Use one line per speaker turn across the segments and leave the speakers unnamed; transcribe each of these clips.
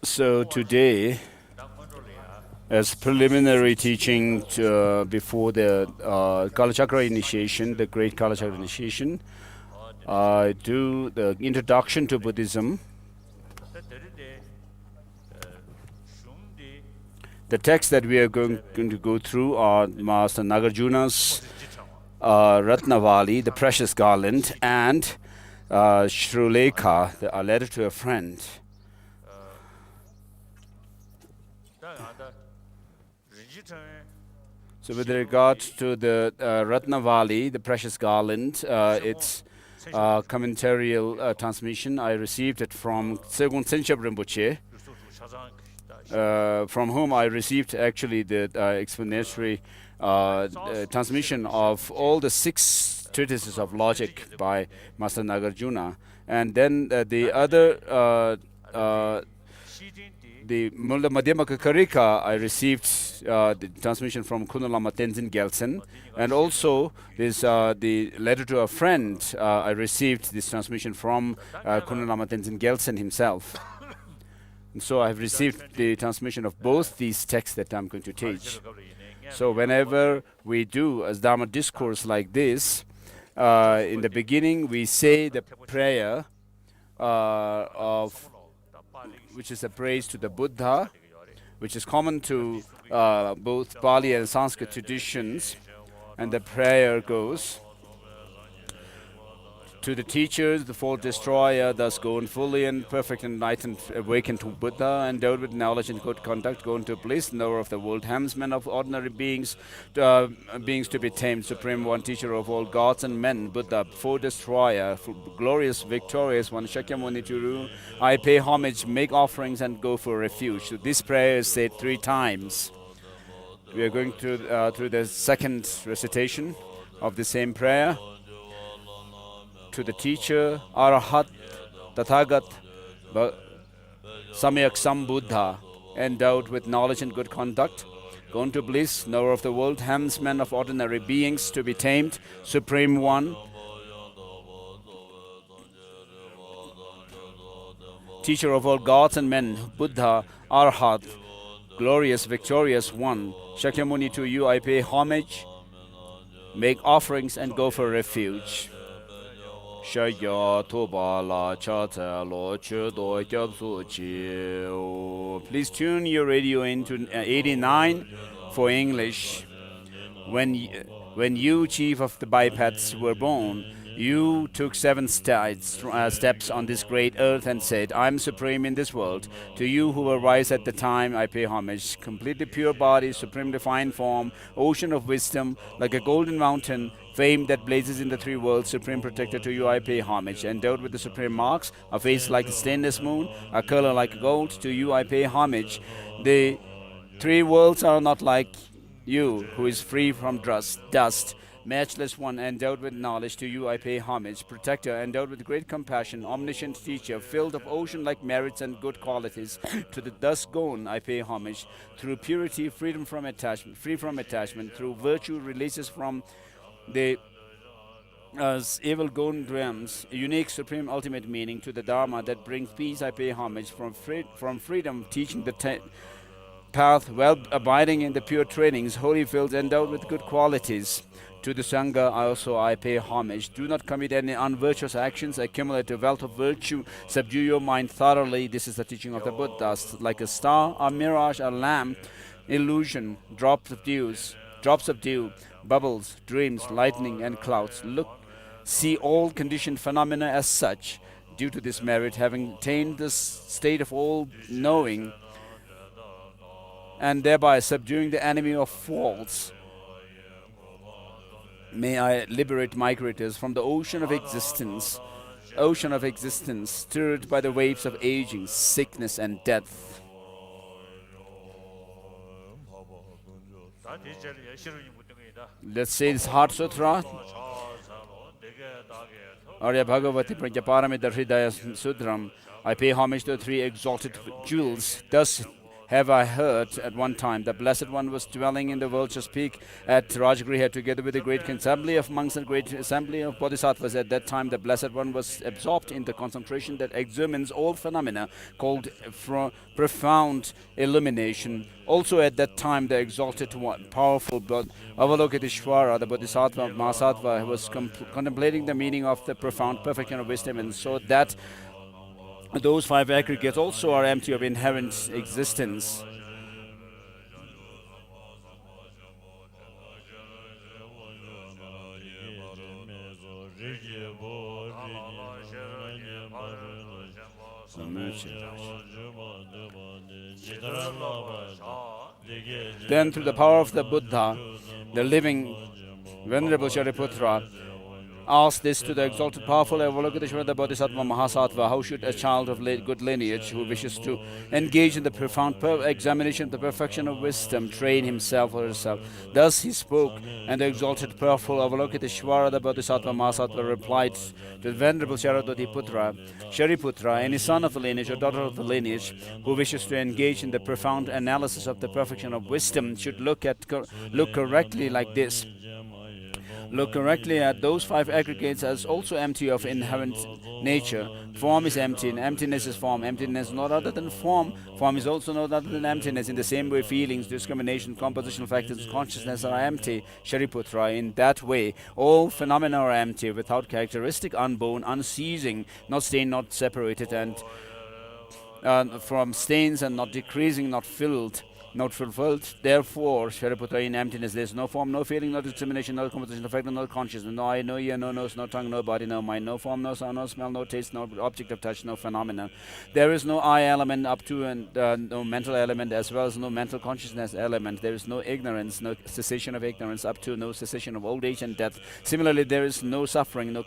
So today, as preliminary teaching before the Kalachakra initiation, the great Kalachakra initiation, I do the introduction to Buddhism. The texts that we are going to go through are Master Nagarjuna's Ratnavali, the precious garland, and Shrulekha, a letter to a friend. So with regard to the Ratnavali, the precious garland, its commentarial transmission, I received it from Segun Senchab Rinpoche, from whom I received actually the explanatory transmission of all the 6 treatises of logic by Master Nagarjuna. And then the other, the Mulda Madhyamaka Karika, I received the transmission from Kunalama Tenzin Gelsen. And also this the letter to a friend, I received this transmission from Kunalama Tenzin Gelsen himself. And so I have received the transmission of both these texts that I'm going to teach. So whenever we do a Dharma discourse like this, in the beginning we say the prayer which is a praise to the Buddha, which is common to both Pali and Sanskrit traditions. And the prayer goes, to the teachers, the fault destroyer, thus go in fully and perfect and enlightened, awakened to Buddha, endowed with knowledge and good conduct, go into bliss, knower of the world, helmsman of ordinary beings, beings to be tamed, supreme one, teacher of all gods and men, Buddha, foe destroyer, glorious, victorious one, Shakyamuni Turu, I pay homage, make offerings and go for refuge. So this prayer is said 3 times. We are going through the second recitation of the same prayer. To the teacher, Arahat, Tathagat, Samyak Sambuddha, endowed with knowledge and good conduct, gone to bliss, knower of the world, helmsman of ordinary beings to be tamed, supreme one, teacher of all gods and men, Buddha, Arhat, glorious, victorious one, Shakyamuni, to you I pay homage, make offerings and go for refuge. Please tune your radio into 89 for English. When you, chief of the bipeds, were born, you took 7 steps on this great earth and said, I am supreme in this world. To you who were wise at the time, I pay homage. Completely pure body, supreme divine form, ocean of wisdom, like a golden mountain, fame that blazes in the 3 worlds, supreme protector, to you I pay homage. Endowed with the supreme marks, a face like a stainless moon, a color like gold, to you I pay homage. The 3 worlds are not like you, who is free from dust. Matchless one, endowed with knowledge, to you I pay homage. Protector, endowed with great compassion, omniscient teacher, filled of ocean-like merits and good qualities, to the thus gone I pay homage. Through purity, freedom from attachment, free from attachment, through virtue, releases from the evil golden realms, unique, supreme, ultimate meaning, to the Dharma that brings peace I pay homage. From freedom, teaching the path, well abiding in the pure trainings, holy fields, endowed with good qualities. To the Sangha also I pay homage. Do not commit any unvirtuous actions, accumulate a wealth of virtue, subdue your mind thoroughly. This is the teaching of the Buddha. Like a star, a mirage, a lamp, illusion, drops of dew, bubbles, dreams, lightning and clouds. Look, see all conditioned phenomena as such. Due to this merit, having attained this state of all knowing, and thereby subduing the enemy of faults, may I liberate migrators from the ocean of existence, stirred by the waves of aging, sickness and death. Let's say this Heart Sutra. Arya Bhagavati Prajnaparamita Hridaya Sudram. I pay homage to the 3 exalted jewels. Thus have I heard at one time. The Blessed One was dwelling in the Vulture's Peak at Rajagriha together with the great assembly of monks and great assembly of bodhisattvas. At that time, the Blessed One was absorbed in the concentration that examines all phenomena, called profound illumination. Also at that time, the exalted one, powerful Avalokiteshvara, the Bodhisattva Mahasattva, was contemplating the meaning of the profound perfection of wisdom, and so that those five aggregates also are empty of inherent existence. Then through the power of the Buddha, the living Venerable Shariputra asked this to the exalted, powerful Avalokiteshvara, the Bodhisattva Mahasattva: how should a child of good lineage who wishes to engage in the profound examination of the perfection of wisdom train himself or herself? Thus he spoke, and the exalted, powerful Avalokiteshvara, the Bodhisattva Mahasattva, replied to the Venerable Shariputra, any son of the lineage or daughter of the lineage who wishes to engage in the profound analysis of the perfection of wisdom should look correctly like this. Look correctly at those five aggregates as also empty of inherent nature. Form is empty, and emptiness is form. Emptiness is not other than form. Form is also not other than emptiness. In the same way, feelings, discrimination, compositional factors, consciousness are empty. Shariputra, in that way, all phenomena are empty, without characteristic, unborn, unceasing, not stained, not separated, and from stains, and not decreasing, not filled, not fulfilled. Therefore, Shariputra, in emptiness there is no form, no feeling, no discrimination, no composition, no factor, no consciousness, no eye, no ear, no nose, no tongue, no body, no mind, no form, no sound, no smell, no taste, no object of touch, no phenomena. There is no I element up to, and no mental element, as well as no mental consciousness element. There is no ignorance, no cessation of ignorance up to, no cessation of old age and death. Similarly, there is no suffering, no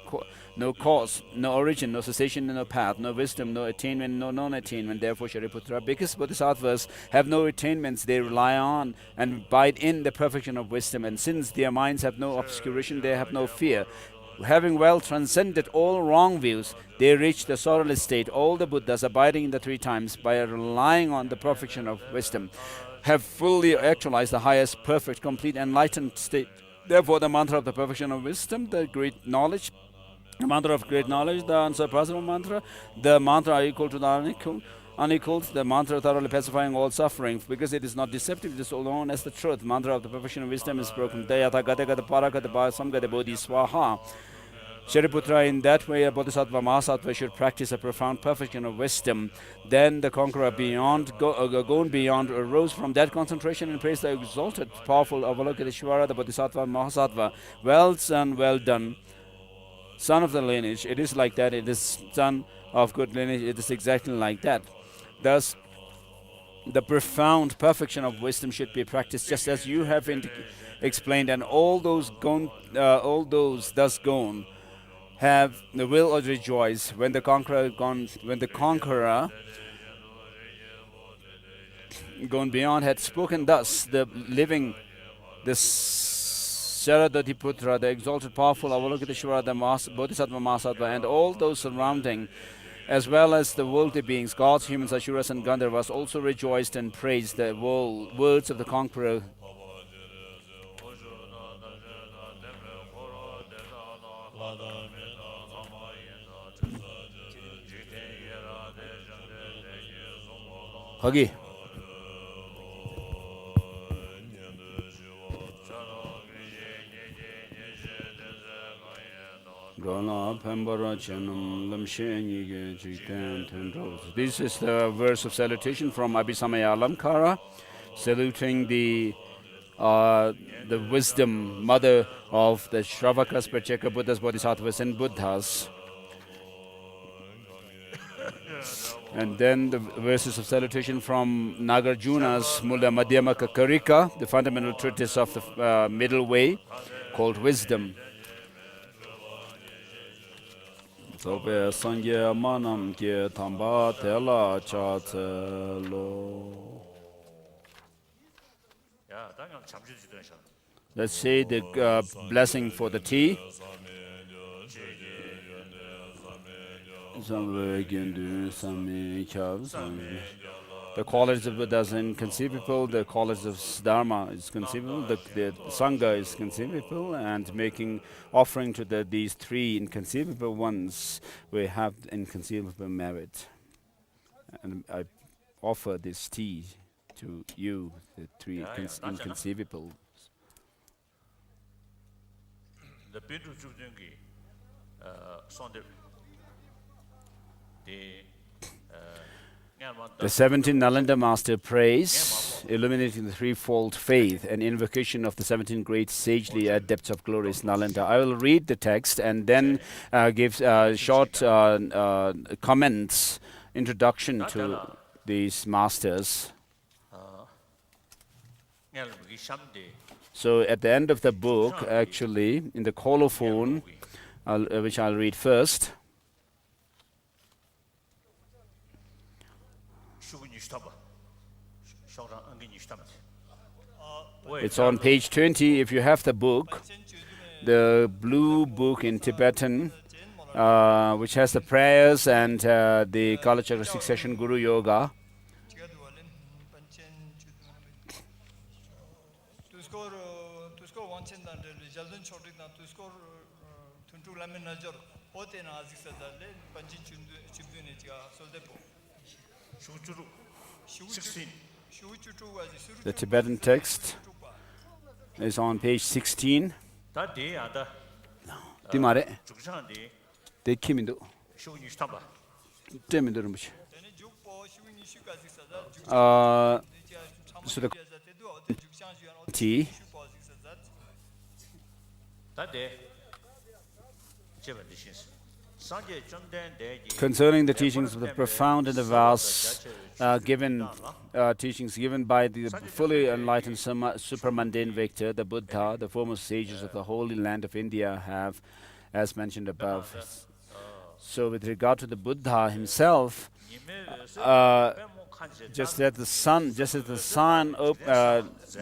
cause, no origin, no cessation, no path, no wisdom, no attainment, no non-attainment. Therefore, Shariputra, because bodhisattvas have no attainments, they rely on and abide in the perfection of wisdom, and since their minds have no obscuration, they have no fear. Having well transcended all wrong views, they reach the sorrowless state. All the Buddhas, abiding in the three times by relying on the perfection of wisdom, have fully actualized the highest, perfect, complete, enlightened state. Therefore, the mantra of the perfection of wisdom, the great knowledge, the mantra of great knowledge, the unsurpassable mantra, the mantra equal to the unequaled, the mantra thoroughly pacifying all suffering, because it is not deceptive, it is known as the truth. Mantra of the perfection of wisdom is spoken. Shariputra, in that way, a bodhisattva mahasattva should practice a profound perfection of wisdom. Then the conqueror gone beyond, arose from that concentration and praised the exalted, powerful Avalokiteshvara, the bodhisattva mahasattva. Well done, well done, son of the lineage. It is like that. It is son of good lineage. It is exactly like that. Thus, the profound perfection of wisdom should be practiced just as you have explained, and all those thus gone have the will of rejoice when the conqueror gone beyond had spoken thus. The living, the Sharadatiputra, the exalted, powerful Avalokiteshvara, the Bodhisattva Mahasattva, and all those surrounding, as well as the worldly beings, gods, humans, asuras, and Gandharvas, also rejoiced and praised the words of the conqueror. Hagi. This is the verse of salutation from Abhisamaya Alamkara, saluting the wisdom mother of the Shravakas, Pratyeka Buddhas, Bodhisattvas, and Buddhas. And then the verses of salutation from Nagarjuna's Mula Madhyamaka Karika, the fundamental treatise of the middle way, called Wisdom. Sobe sangye manam ke tamba tela chatselo. Let's say the blessing for the tea. The qualities of Buddha is inconceivable, the qualities of Dharma is conceivable, the Sangha is conceivable, and making offering to these three inconceivable ones, we have inconceivable merit. And I offer this tea to you, the three inconceivable. The 17 Nalanda Master prays, illuminating the threefold faith, an invocation of the 17 great sagely adepts of glorious Nalanda. I will read the text and then give short comments, introduction to these masters. So at the end of the book, actually, in the colophon, which I'll read first. It's on page 20 if you have the book, the blue book in Tibetan, which has the prayers and the Kalachakra succession Guru Yoga. The Tibetan text is on page 16. Concerning the teachings of the profound and the vast teachings given by the fully enlightened supramundane victor, the Buddha, the foremost sages of the holy land of India have, as mentioned above. So with regard to the Buddha himself, just as the sun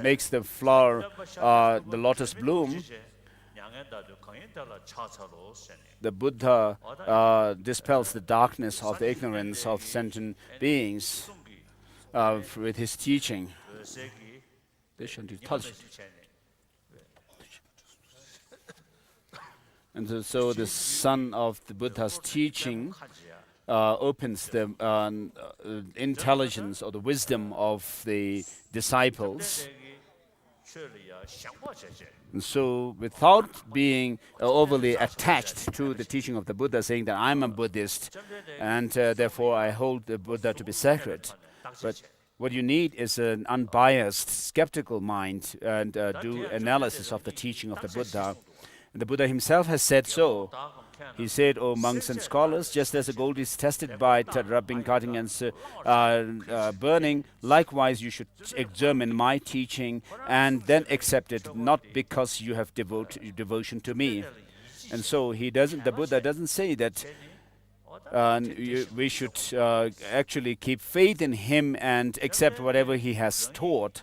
makes the flower, the lotus bloom, the Buddha dispels the darkness of the ignorance of sentient beings with his teaching. And so the sun of the Buddha's teaching opens the intelligence or the wisdom of the disciples. And so without being overly attached to the teaching of the Buddha, saying that I'm a Buddhist and therefore I hold the Buddha to be sacred. But what you need is an unbiased, skeptical mind and do analysis of the teaching of the Buddha. And the Buddha himself has said so. He said, "O monks and scholars, just as the gold is tested by rubbing, cutting, and burning, likewise you should examine my teaching and then accept it, not because you have devotion to me." And so the Buddha doesn't say that we should actually keep faith in him and accept whatever he has taught.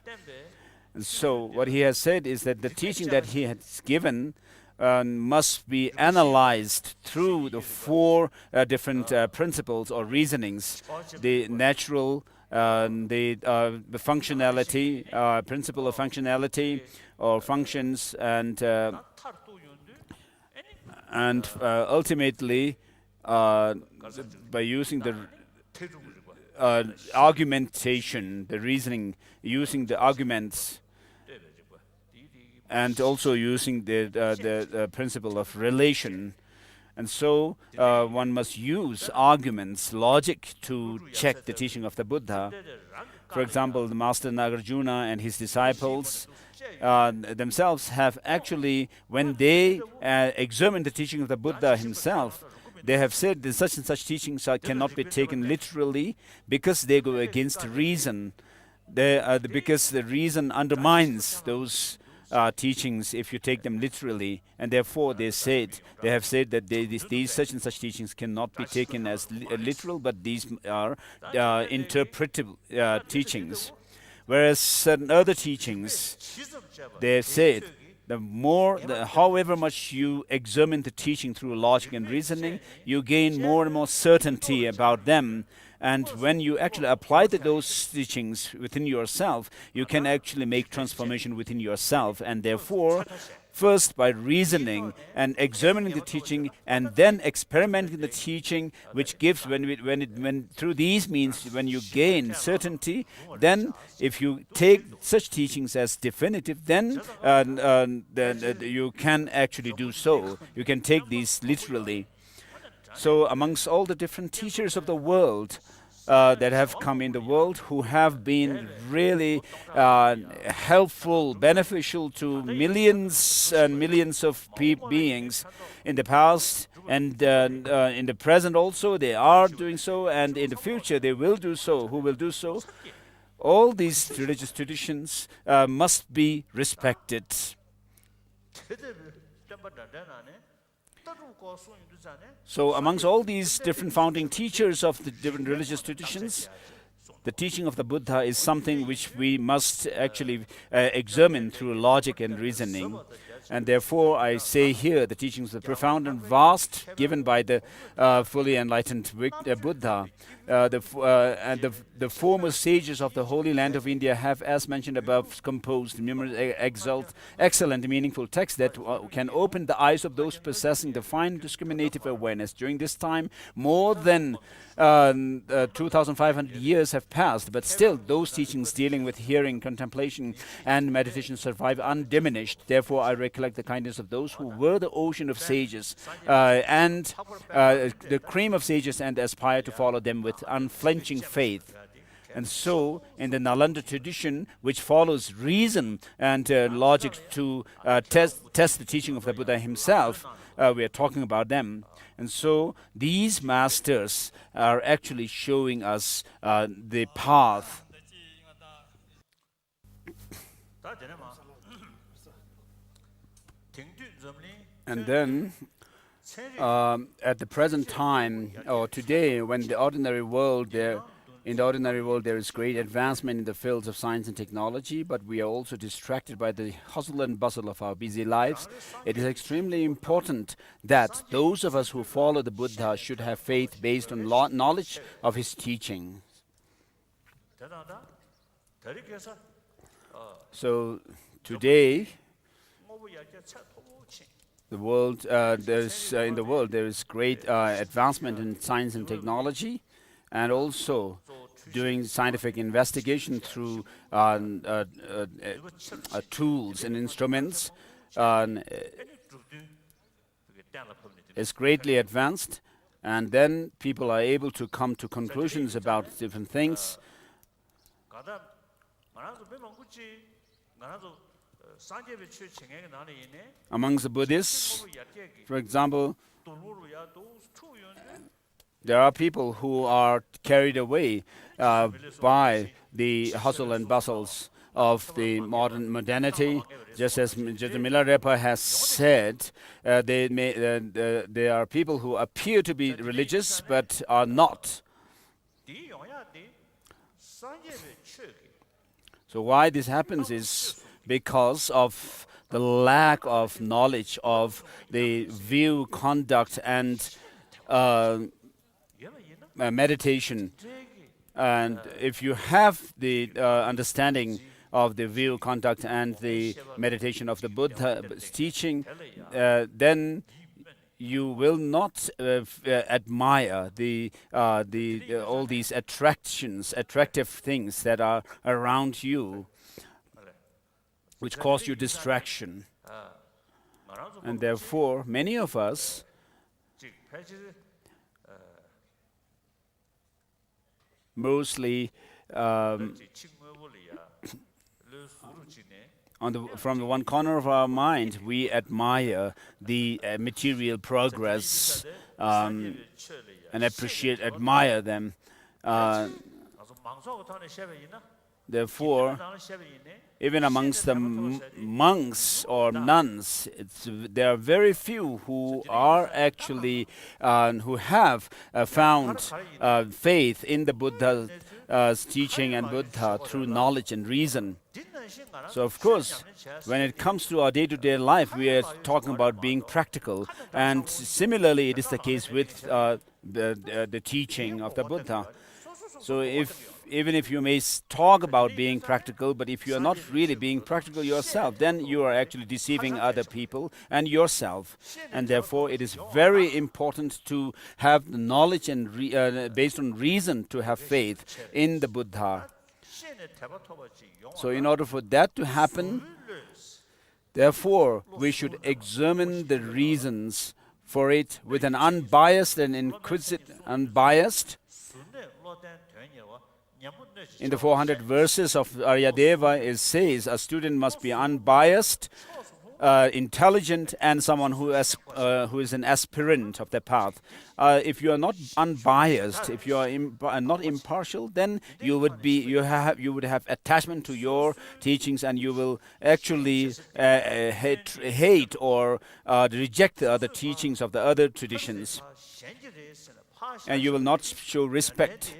And so what he has said is that the teaching that he has given must be analyzed through the four different principles or reasonings: the natural, the functionality, principle of functionality or functions, and ultimately by using the argumentation, the reasoning, using the arguments, and also using the principle of relation. And so one must use arguments, logic, to check the teaching of the Buddha. For example, the Master Nagarjuna and his disciples themselves have actually, when they examine the teaching of the Buddha himself, they have said that such and such teachings cannot be taken literally because they go against reason. Because the reason undermines those teachings if you take them literally, and therefore they have said that these such and such teachings cannot be taken as literal, but these are interpretive teachings. Whereas certain other teachings, they have said however much you examine the teaching through logic and reasoning, you gain more and more certainty about them. And when you actually apply those teachings within yourself, you can actually make transformation within yourself. And therefore, first by reasoning and examining the teaching, and then experimenting the teaching, which gives when through these means when you gain certainty, then if you take such teachings as definitive, then you can actually do so. You can take these literally. So amongst all the different teachers of the world that have come in the world, who have been really helpful, beneficial to millions and millions of beings in the past, and in the present also, they are doing so, and in the future they will do so, who will do so. All these religious traditions must be respected. So amongst all these different founding teachers of the different religious traditions, the teaching of the Buddha is something which we must actually examine through logic and reasoning. And therefore, I say here, the teachings are profound and vast, given by the fully enlightened Buddha. The former sages of the Holy Land of India have, as mentioned above, composed numerous excellent, meaningful texts that can open the eyes of those possessing the fine discriminative awareness. During this time, more than 2,500 years have passed, but still those teachings dealing with hearing, contemplation, and meditation survive undiminished. Therefore, I recollect the kindness of those who were the ocean of sages and the cream of sages, and aspire to follow them with unflinching faith. And so, in the Nalanda tradition, which follows reason and logic to test the teaching of the Buddha himself, we are talking about them. And so, these masters are actually showing us the path. And then, at the present time, or today, when in the ordinary world there is great advancement in the fields of science and technology, but we are also distracted by the hustle and bustle of our busy lives. It is extremely important that those of us who follow the Buddha should have faith based on knowledge of his teaching. So today, in the world there is great advancement in science and technology, and also doing scientific investigation through tools and instruments is greatly advanced, and then people are able to come to conclusions about different things. Amongst the Buddhists, for example, there are people who are carried away by the hustle and bustles of the modernity. Just as Milarepa has said, there are people who appear to be religious but are not. So why this happens is because of the lack of knowledge of the view, conduct, and meditation. And if you have the understanding of the view, conduct, and the meditation of the Buddha's teaching, then you will not admire all these attractive things that are around you, which cause you distraction. And therefore, many of us mostly from the one corner of our mind, we admire the material progress and admire them. Therefore, even amongst the monks or nuns, there are very few who are actually who have found faith in the Buddha's teaching and Buddha through knowledge and reason. So, of course, when it comes to our day-to-day life, we are talking about being practical. And similarly, it is the case with the teaching of the Buddha. So even if you may talk about being practical, but if you are not really being practical yourself, then you are actually deceiving other people and yourself. And therefore, it is very important to have the knowledge and based on reason to have faith in the Buddha. So in order for that to happen, therefore, we should examine the reasons for it with an unbiased and unbiased. In the 400 verses of Aryadeva, it says a student must be unbiased, intelligent, and someone who is an aspirant of the path. If you are not unbiased, if you are not impartial, then you would have attachment to your teachings, and you will actually hate or reject the other teachings of the other traditions, and you will not show respect.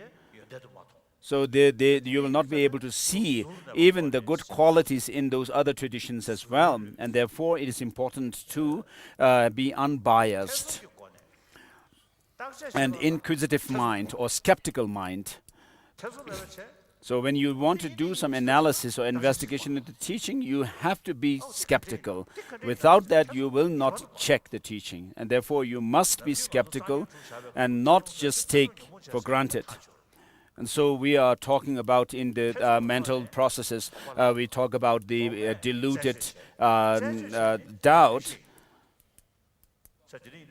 So you will not be able to see even the good qualities in those other traditions as well. And therefore, it is important to be unbiased and inquisitive mind or skeptical mind. So when you want to do some analysis or investigation into teaching, you have to be skeptical. Without that, you will not check the teaching. And therefore, you must be skeptical and not just take for granted. And so we are talking about in the mental processes, we talk about the diluted doubt.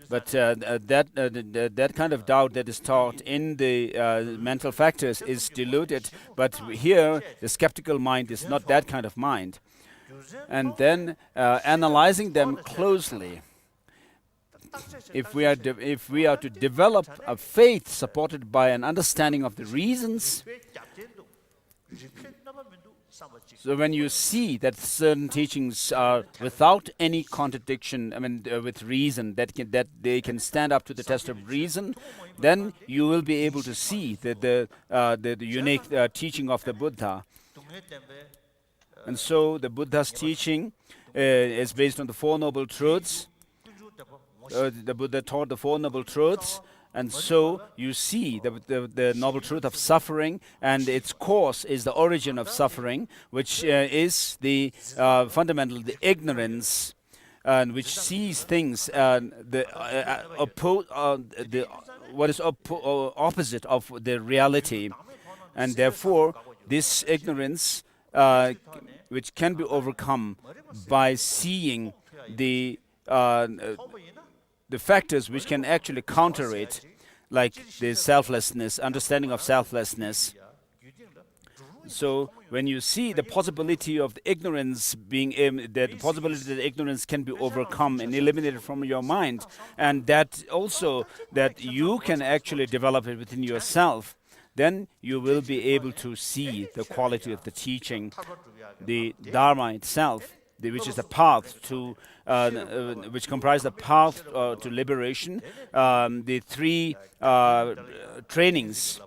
But that kind of doubt that is taught in the mental factors is diluted. But here, the skeptical mind is not that kind of mind. And then analyzing them closely. If we are to develop a faith supported by an understanding of the reasons, so when you see that certain teachings are without any contradiction, with reason, that they can stand up to the test of reason, then you will be able to see that the unique teaching of the Buddha. And so the Buddha's teaching is based on the Four Noble Truths. The Buddha taught the Four Noble Truths, and so you see the noble truth of suffering, and its cause is the origin of suffering, which is the fundamental, the ignorance, and which sees things what is opposite of the reality, and therefore this ignorance, which can be overcome by seeing the factors which can actually counter it, like the selflessness, understanding of selflessness. So when you see the possibility of the ignorance the possibility that ignorance can be overcome and eliminated from your mind, and that also that you can actually develop it within yourself, then you will be able to see the quality of the teaching, the Dharma itself, which is the path to, which comprises the path to liberation, the three trainings.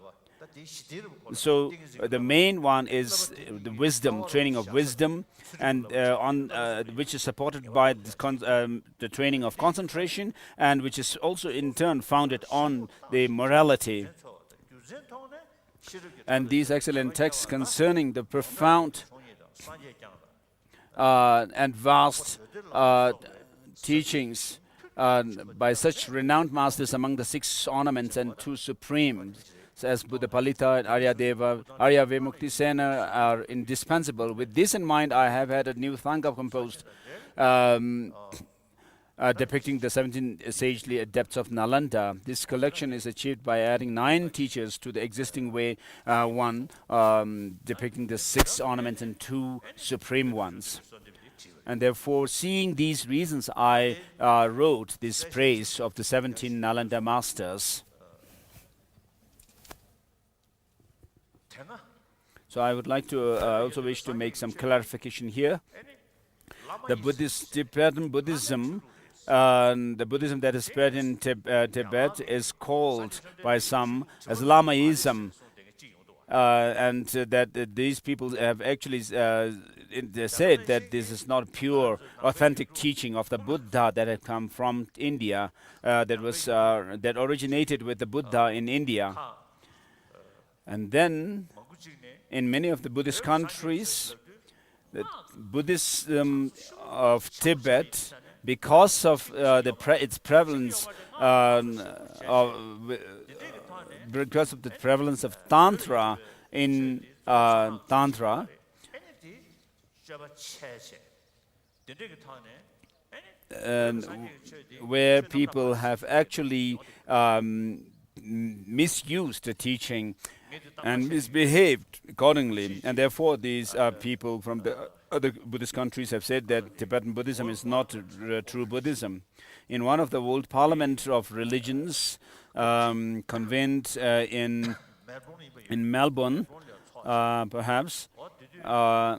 So the main one is the wisdom, training of wisdom, and which is supported by the training of concentration, and which is also in turn founded on the morality. And these excellent texts concerning the profound and vast teachings by such renowned masters among the 6 ornaments and 2 supremes, as Buddha Palita and Aryadeva, Arya Vimuktisena are indispensable. With this in mind, I have had a new Thanga composed depicting the 17 sagely adepts of Nalanda. This collection is achieved by adding 9 teachers to the existing way one, depicting the 6 ornaments and 2 supreme ones. And therefore, seeing these reasons, I wrote this praise of the 17 Nalanda Masters. So I would like to also wish to make some clarification here. The Tibetan Buddhism, the Buddhism that is spread in Tibet is called by some as Lamaism. and that these people have actually they said that this is not pure, authentic teaching of the Buddha that had come from India, that originated with the Buddha in India. And then, in many of the Buddhist countries, the Buddhism of Tibet, because of its prevalence, because of the prevalence of Tantra in Tantra, where people have actually misused the teaching and misbehaved accordingly. And therefore, these people from the other Buddhist countries have said that Tibetan Buddhism is not true Buddhism. In one of the World Parliament of Religions, convened in Melbourne, perhaps, I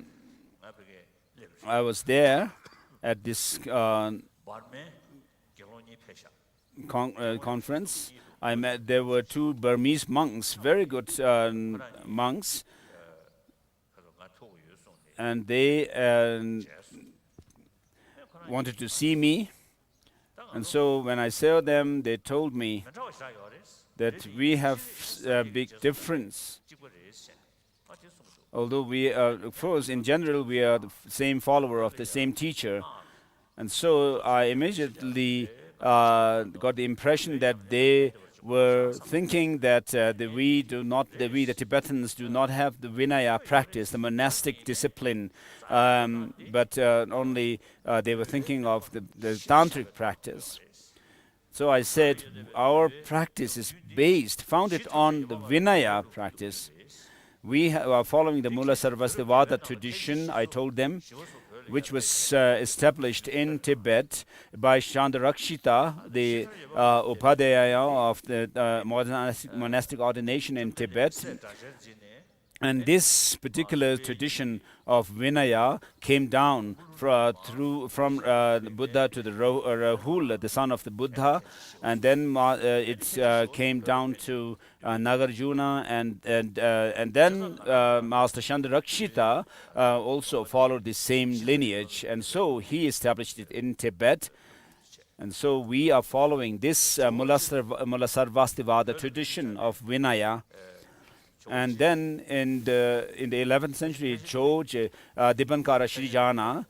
was there at this conference. There were two Burmese monks, very good monks, and they wanted to see me. And so when I saw them, they told me that we have a big difference. Although we are, of course, in general, we are the same follower of the same teacher. And so I immediately got the impression that they were thinking that we, the Tibetans, do not have the Vinaya practice, the monastic discipline, but only they were thinking of the tantric practice. So I said, our practice is founded on the Vinaya practice. We are following the Mula Sarvastivada tradition, I told them, which was established in Tibet by Chandra, the Upadhyaya of the monastic ordination in Tibet. And this particular tradition of Vinaya came down from Buddha to the Rahul, the son of the Buddha, and then it came down to Nagarjuna, and then Master Chandrakshita also followed the same lineage, and so he established it in Tibet. And so we are following this Mula Sarvastivada tradition of Vinaya. And then in the 11th century, George Dipankara Shrijana,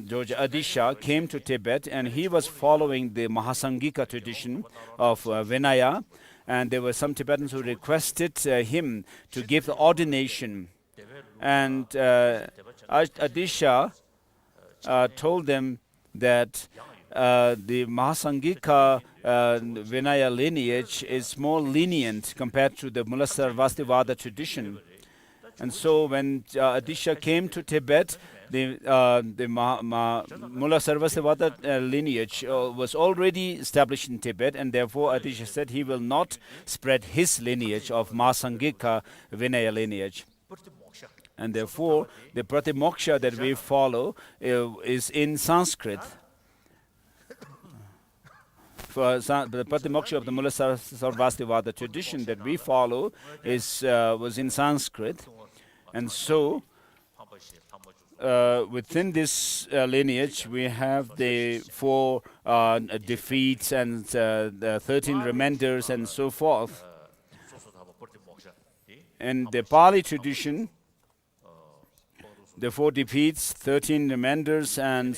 George Adisha, came to Tibet, and he was following the Mahasangika tradition of Vinaya. And there were some Tibetans who requested him to give the ordination. And Adisha told them that the Mahasangika Vinaya lineage is more lenient compared to the Mula Sarvastivada tradition. And so when Adisha came to Tibet, the Mula Sarvastivada lineage was already established in Tibet, and therefore Adisha said he will not spread his lineage of Mahasangika Vinaya lineage. And therefore, the Pratimoksha that we follow is in Sanskrit. For the Pratimoksha of the Mula Sarvastivada tradition that we follow was in Sanskrit. And so, within this lineage, we have the 4 defeats and the 13 remainders and so forth. In the Pali tradition, the 4 defeats, 13 remainders, and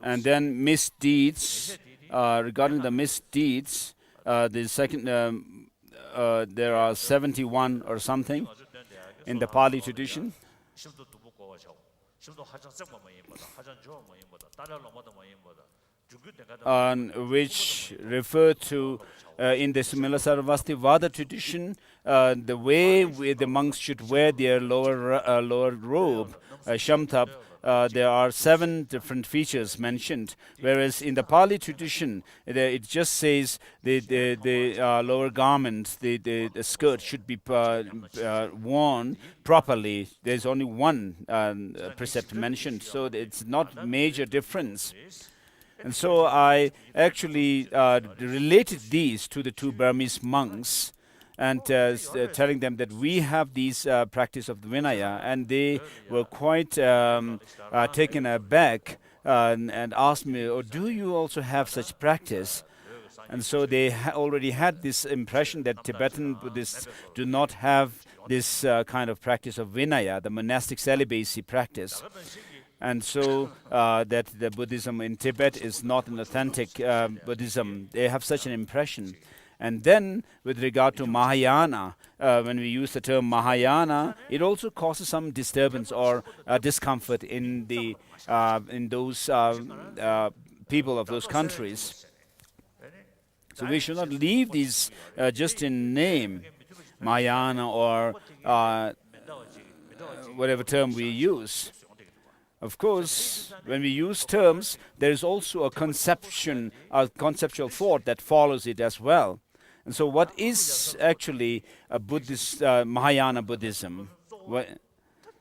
then misdeeds. Regarding the misdeeds, the second, there are 71 or something in the Pali tradition, which refer to, in the Mula Sarvastivada tradition, the way the monks should wear their lower robe, shamtap. There are 7 different features mentioned, whereas in the Pali tradition, it just says the lower garment, the skirt should be worn properly. There's only one precept mentioned, so it's not major difference. And so I actually related these to the 2 Burmese monks and telling them that we have these practice of the Vinaya, and they were quite taken aback and asked me, "Oh, do you also have such practice?" And so they already had this impression that Tibetan Buddhists do not have this kind of practice of Vinaya, the monastic celibacy practice. And so that the Buddhism in Tibet is not an authentic Buddhism. They have such an impression. And then with regard to Mahayana, when we use the term Mahayana, it also causes some disturbance or discomfort in the in those people of those countries. So we should not leave these just in name, Mahayana or whatever term we use. Of course, when we use terms, there is also a conception, a conceptual thought that follows it as well. And so what is actually a Buddhist, Mahayana Buddhism?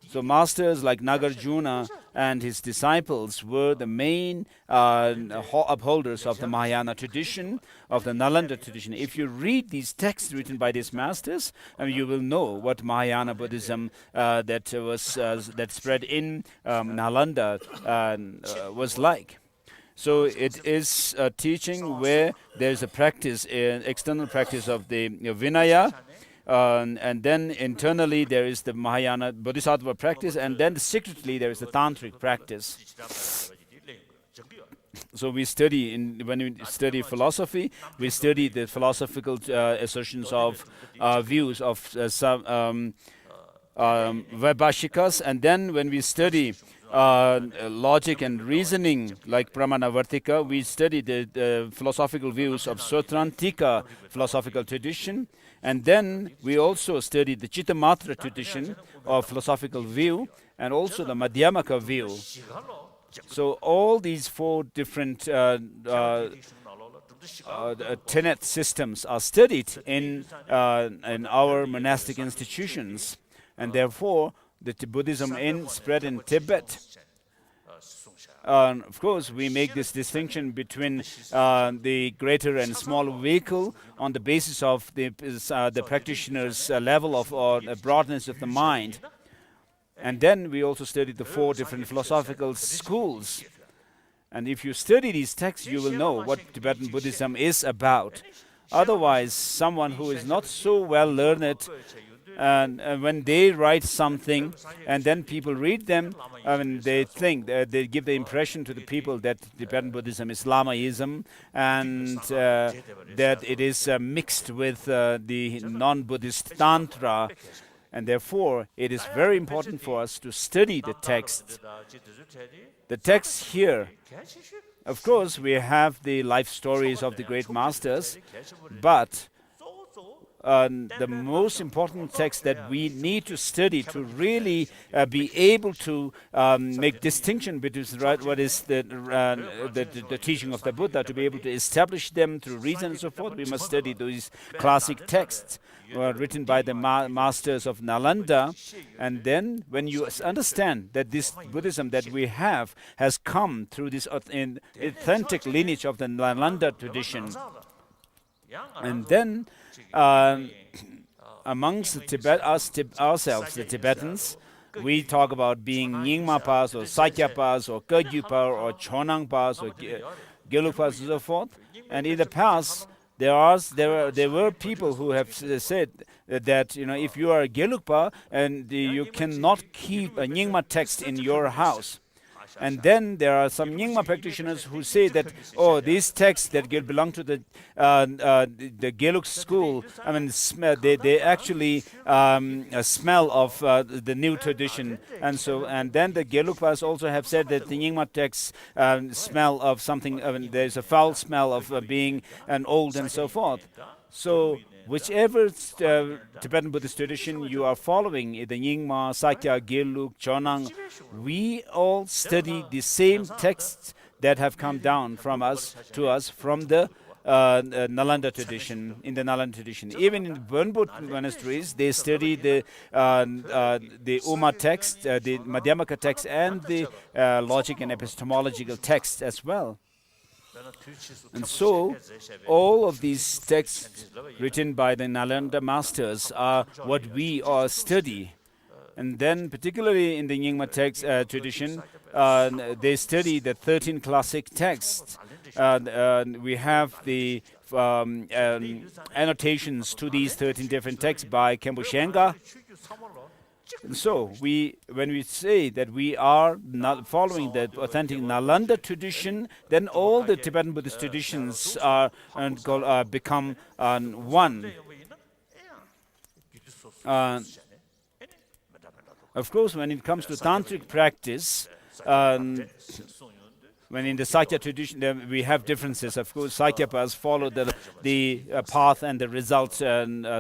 So masters like Nagarjuna and his disciples were the main upholders of the Mahayana tradition, of the Nalanda tradition. If you read these texts written by these masters, you will know what Mahayana Buddhism that spread in Nalanda was like. So it is a teaching where there is a practice, external practice of the Vinaya, and then internally there is the Mahayana Bodhisattva practice, and then secretly there is the Tantric practice. So we study, when we study philosophy, we study the philosophical assertions of views of some Vaibhashikas, and then when we study logic and reasoning like Pramanavartika, we study the philosophical views of Sutrantika philosophical tradition, and then we also study the Chittamatra tradition of philosophical view, and also the Madhyamaka view. So all these four different tenet systems are studied in our monastic institutions, and therefore the Buddhism spread in Tibet. Of course, we make this distinction between the greater and smaller vehicle on the basis of the practitioner's level of broadness of the mind. And then we also study the four different philosophical schools. And if you study these texts, you will know what Tibetan Buddhism is about. Otherwise, someone who is not so well learned, and when they write something and then people read them, they think, they give the impression to the people that Tibetan Buddhism is Lamaism, and that it is mixed with the non-Buddhist Tantra. And therefore, it is very important for us to study the text. The text here, of course, we have the life stories of the great masters, but the most important text that we need to study to really be able to make distinction between what is the teaching of the Buddha, to be able to establish them through reason and so forth, we must study these classic texts written by the masters of Nalanda. And then when you understand that this Buddhism that we have has come through this authentic lineage of the Nalanda tradition, and then amongst ourselves, the Tibetans, we talk about being Nyingmapas or Sakyapas or Kagyupa or Chonangpas or Gelugpas and so forth. And in the past, there were people who have said that, if you are a Gelugpa and you cannot keep a Nyingma text in your house. And then there are some Nyingma practitioners who say that, these texts that belong to the Gelug school, they actually smell of the new tradition. And then the Gelugpas also have said that the Nyingma texts smell of something, there's a foul smell of being an old and so forth. So whichever Tibetan Buddhist tradition you are following, the Nyingma, Sakya, Gelug, Chonang, we all study the same texts that have come down to us from the Nalanda tradition, in the Nalanda tradition. Even in the Burnwood monasteries, they study the Uma text, the Madhyamaka text, and the logic and epistemological texts as well. And so, all of these texts written by the Nalanda Masters are what we all study. And then, particularly in the Nyingma text tradition, they study the 13 classic texts. We have the annotations to these 13 different texts by Khenpo Shenga. And so, when we say that we are not following the authentic Nalanda tradition, then all the Tibetan Buddhist traditions are become one. Of course, when it comes to tantric practice, when in the Sakya tradition we have differences. Of course, Sakyapas follow the path and the result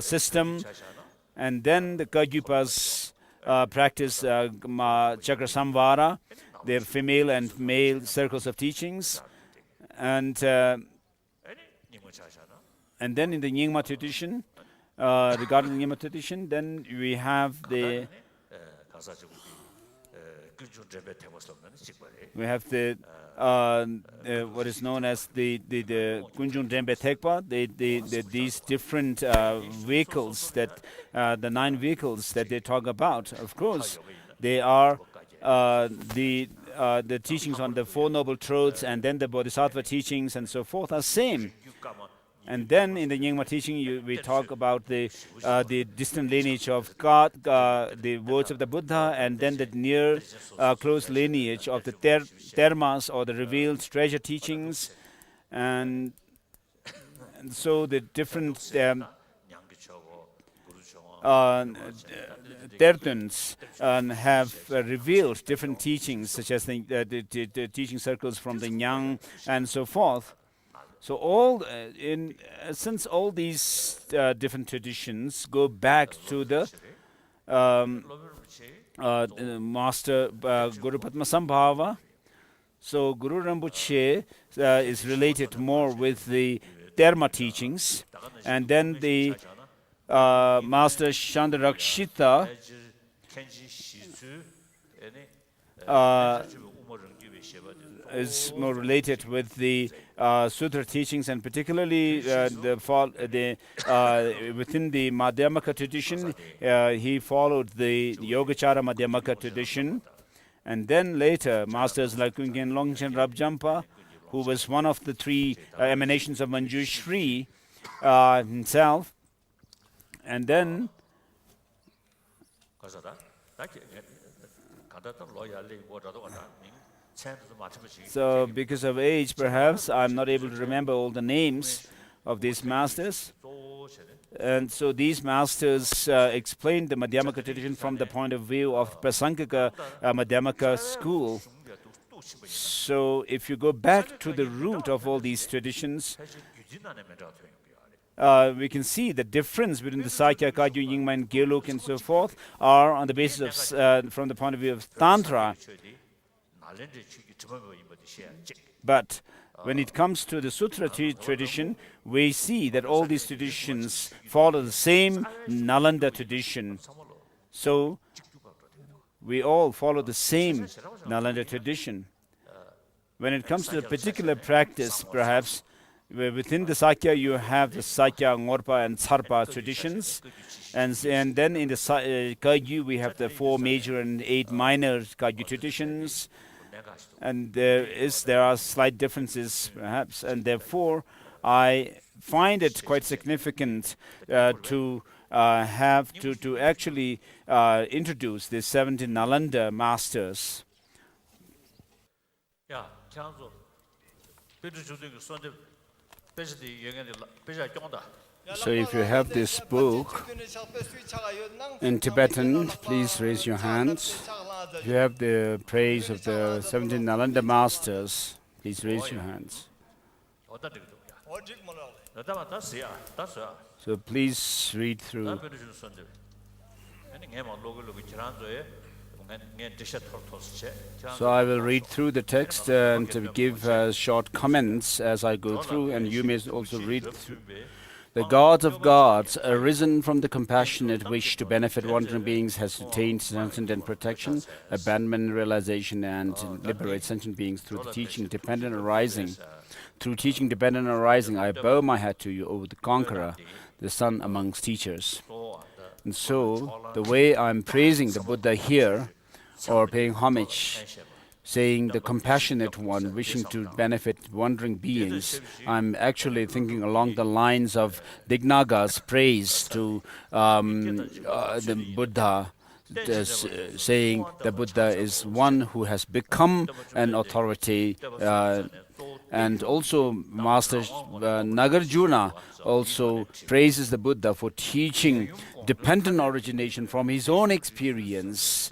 system, and then the Kagyupas practice Chakra Samvara, their female and male circles of teachings, and then in the Nyingma tradition, regarding the Nyingma tradition, then we have the what is known as the Kunjung Drembe Thekpa, these different vehicles that the 9 vehicles that they talk about. Of course, they are the teachings on the 4 noble truths, and then the Bodhisattva teachings and so forth are same. And then in the Nyingma teaching, we talk about the distant lineage of God, the words of the Buddha, and then the near close lineage of the Dharmas, or the revealed treasure teachings. And so the different Tertuns have revealed different teachings, such as the teaching circles from the Nyang and so forth. So all in since all these different traditions go back to the Master Guru Padmasambhava, so Guru Rinpoche is related more with the Dharma teachings, and then the Master Chandarakshita is more related with the sutra teachings, and particularly within the Madhyamaka tradition, he followed the Yogacara Madhyamaka tradition. And then later, masters like Kungen Longchen Rabjampa, who was one of the 3 emanations of Manjushri himself, and then so because of age, perhaps, I'm not able to remember all the names of these masters. And so these masters explained the Madhyamaka tradition from the point of view of Prasangika Madhyamaka school. So if you go back to the root of all these traditions, we can see the difference between the Sakya, Kagyu, Nyingma, and Geluk and so forth are on the basis of, from the point of view of Tantra. But when it comes to the Sutra tradition, we see that all these traditions follow the same Nalanda tradition. So we all follow the same Nalanda tradition. When it comes to the particular practice, perhaps, within the Sakya you have the Sakya, Ngorpa, and Tsarpa traditions. And then in the Kagyu we have the 4 major and 8 minor Kagyu traditions. And there are slight differences, perhaps, and therefore I find it quite significant to actually introduce the 17 Nalanda Masters. So if you have this book in Tibetan, please raise your hands. If you have the praise of the 17 Nalanda Masters, please raise your hands. So please read through. So I will read through the text and give short comments as I go through, and you may also read through. The God of gods, arisen from the compassionate wish to benefit wandering beings, has attained transcendent protection, abandonment, realization, and liberate sentient beings through the teaching dependent arising. Through teaching dependent arising, I bow my hat to you, O the conqueror, the son amongst teachers. And so, the way I'm praising the Buddha here, or paying homage, saying the compassionate one, wishing to benefit wandering beings, I'm actually thinking along the lines of Dignaga's praise to the Buddha, saying the Buddha is one who has become an authority, and also Master Nagarjuna also praises the Buddha for teaching dependent origination from his own experience.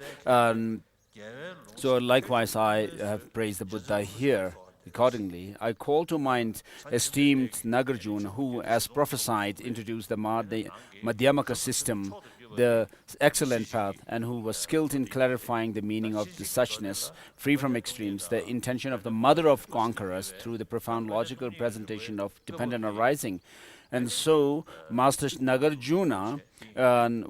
So likewise, I have praised the Buddha here. Accordingly, I call to mind esteemed Nagarjuna, who, as prophesied, introduced the Madhyamaka system, the excellent path, and who was skilled in clarifying the meaning of the suchness, free from extremes, the intention of the mother of conquerors through the profound logical presentation of dependent arising. And so, Master Nagarjuna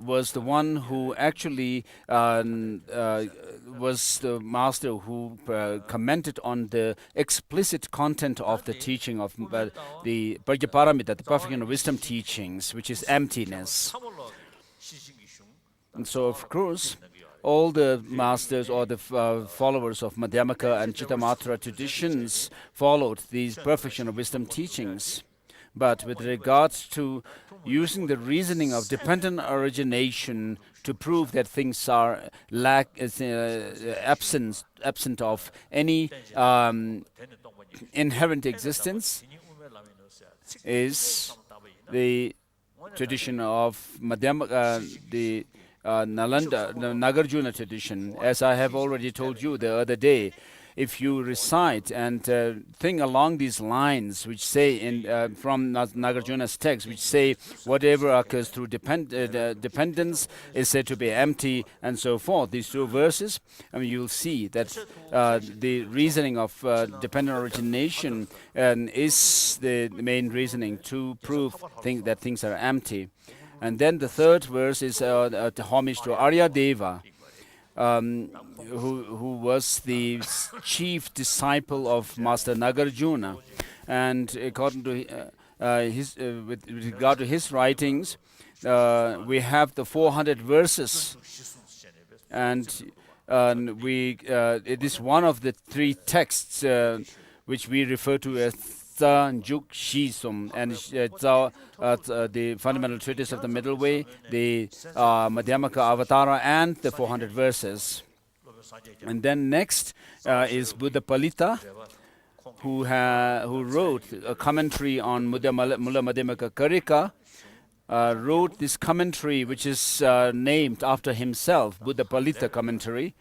was the one who actually was the master who commented on the explicit content of the teaching of the Prajnaparamita, the perfect and wisdom teachings, which is emptiness. And so, of course, all the masters or the followers of Madhyamaka and Chittamatra traditions followed these perfection of wisdom teachings. But with regards to using the reasoning of dependent origination to prove that things are absent of any inherent existence, is the tradition of Madhyamaka, the Nalanda, the Nagarjuna tradition. As I have already told you the other day, if you recite and think along these lines, which say from Nagarjuna's text, which say whatever occurs through dependence is said to be empty, and so forth. These two verses, you'll see that the reasoning of dependent origination is the main reasoning to prove that things are empty. And then the third verse is homage to Arya Deva, who was the chief disciple of Master Nagarjuna, and according to with regard to his writings, we have the 400 verses, and it is one of the three texts which we refer to as Juk Shisum, and the fundamental treatise of the middle way, the Madhyamaka Avatara, and the 400 verses. And then next is Buddha Palita, who wrote a commentary on Mula Madhyamaka Karika, wrote this commentary which is named after himself, Buddha Palita commentary.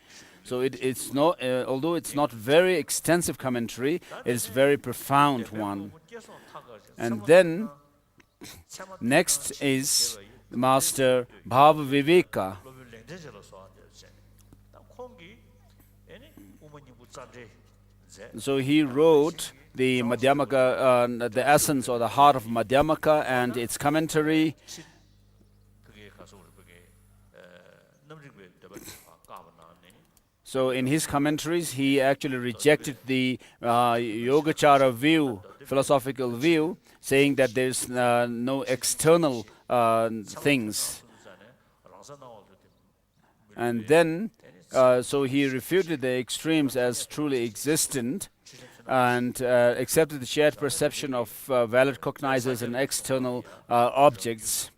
So it's not, although it's not very extensive commentary, it is very profound one. And then next is Master Bhava Viveka. So he wrote the Madhyamaka, the essence or the heart of Madhyamaka and its commentary. So in his commentaries, he actually rejected the Yogacara view, philosophical view, saying that there's no external things. And then, so he refuted the extremes as truly existent, and accepted the shared perception of valid cognizers and external objects.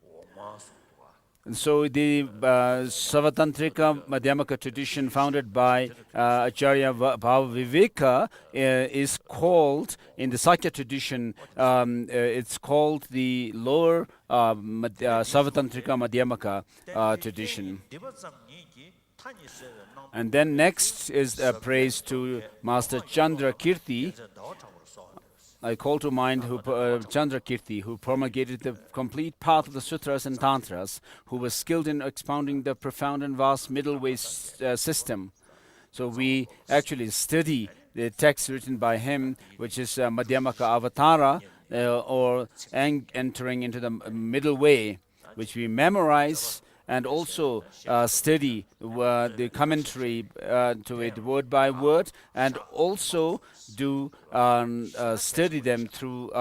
And so the Savatantrika Madhyamaka tradition founded by Acharya Bhava Viveka is called, in the Sakya tradition, it's called the lower Savatantrika Madhyamaka tradition. And then next is praise to Master Chandra Kirti. I call to mind Chandra Kirti, who promulgated the complete path of the sutras and tantras, who was skilled in expounding the profound and vast middle way system. So we actually study the text written by him, which is Madhyamaka Avatara, or entering into the middle way, which we memorize and also study the commentary to it word by word, and also do study them through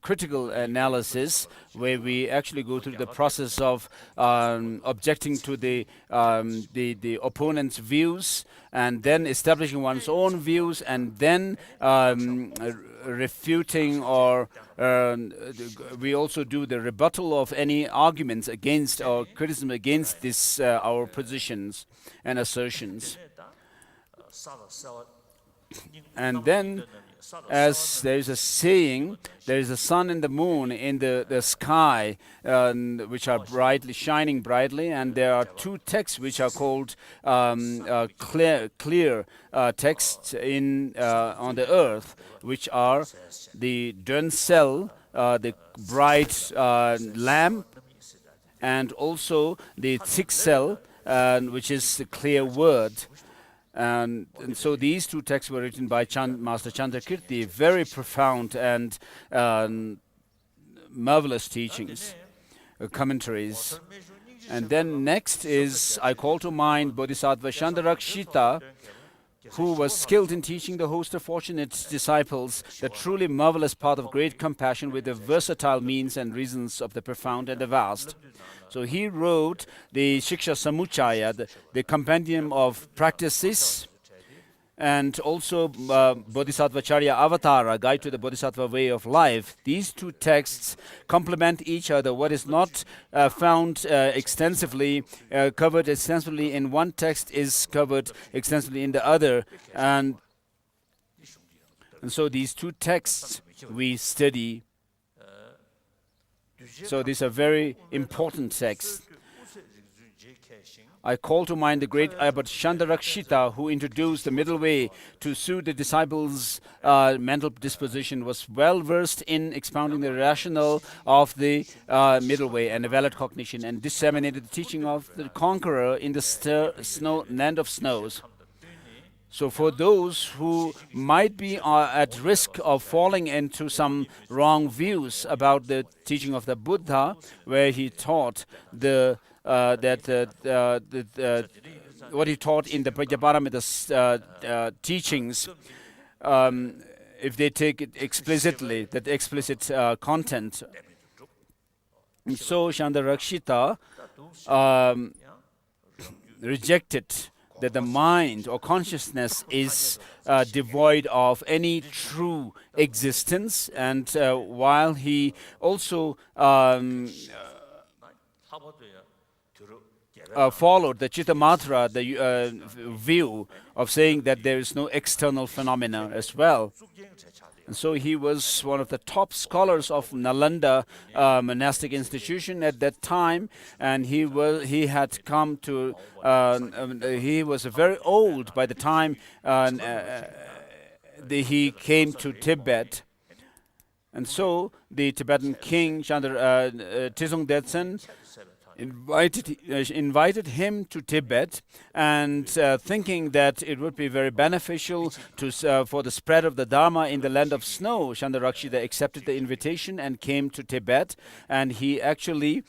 critical analysis, where we actually go through the process of objecting to the opponent's views, and then establishing one's own views, and then refuting, or we also do the rebuttal of any arguments against or criticism against this our positions and assertions. And then, as there is a saying, there is a sun and the moon in the sky, which are shining brightly, and there are two texts which are called clear texts on the earth, which are the Dön cell, the bright lamp, and also the thick cell, which is the clear word. And so these two texts were written by Master Chandra Kirti, very profound and marvelous teachings, commentaries. And then next is, I call to mind Bodhisattva Chandarakshita, who was skilled in teaching the host of fortunate disciples the truly marvelous path of great compassion with the versatile means and reasons of the profound and the vast. So he wrote the Shiksha Samuchaya, the compendium of practices, and also Bodhisattva Charya Avatara, Guide to the Bodhisattva Way of Life. These two texts complement each other. What is not found extensively, covered extensively in one text, is covered extensively in the other. And so these two texts we study. So these are very important texts. I call to mind the great Abbot Chandarakshita, who introduced the middle way to suit the disciples' mental disposition, was well versed in expounding the rationale of the middle way and the valid cognition, and disseminated the teaching of the conqueror in the land of snows. So for those who might be at risk of falling into some wrong views about the teaching of the Buddha, where he taught what he taught in the Prajnaparamita teachings, if they take it explicitly, that explicit content. And so Chandarakshita rejected that the mind or consciousness is devoid of any true existence, and while he also followed the Chittamatra, the view of saying that there is no external phenomena as well. And so he was one of the top scholars of Nalanda monastic institution at that time, and he was very old by the time he came to Tibet. And so the Tibetan king Tizong Detsen invited him to Tibet, and thinking that it would be very beneficial for the spread of the Dharma in the land of snow, Chandarakshita accepted the invitation and came to Tibet, and he actually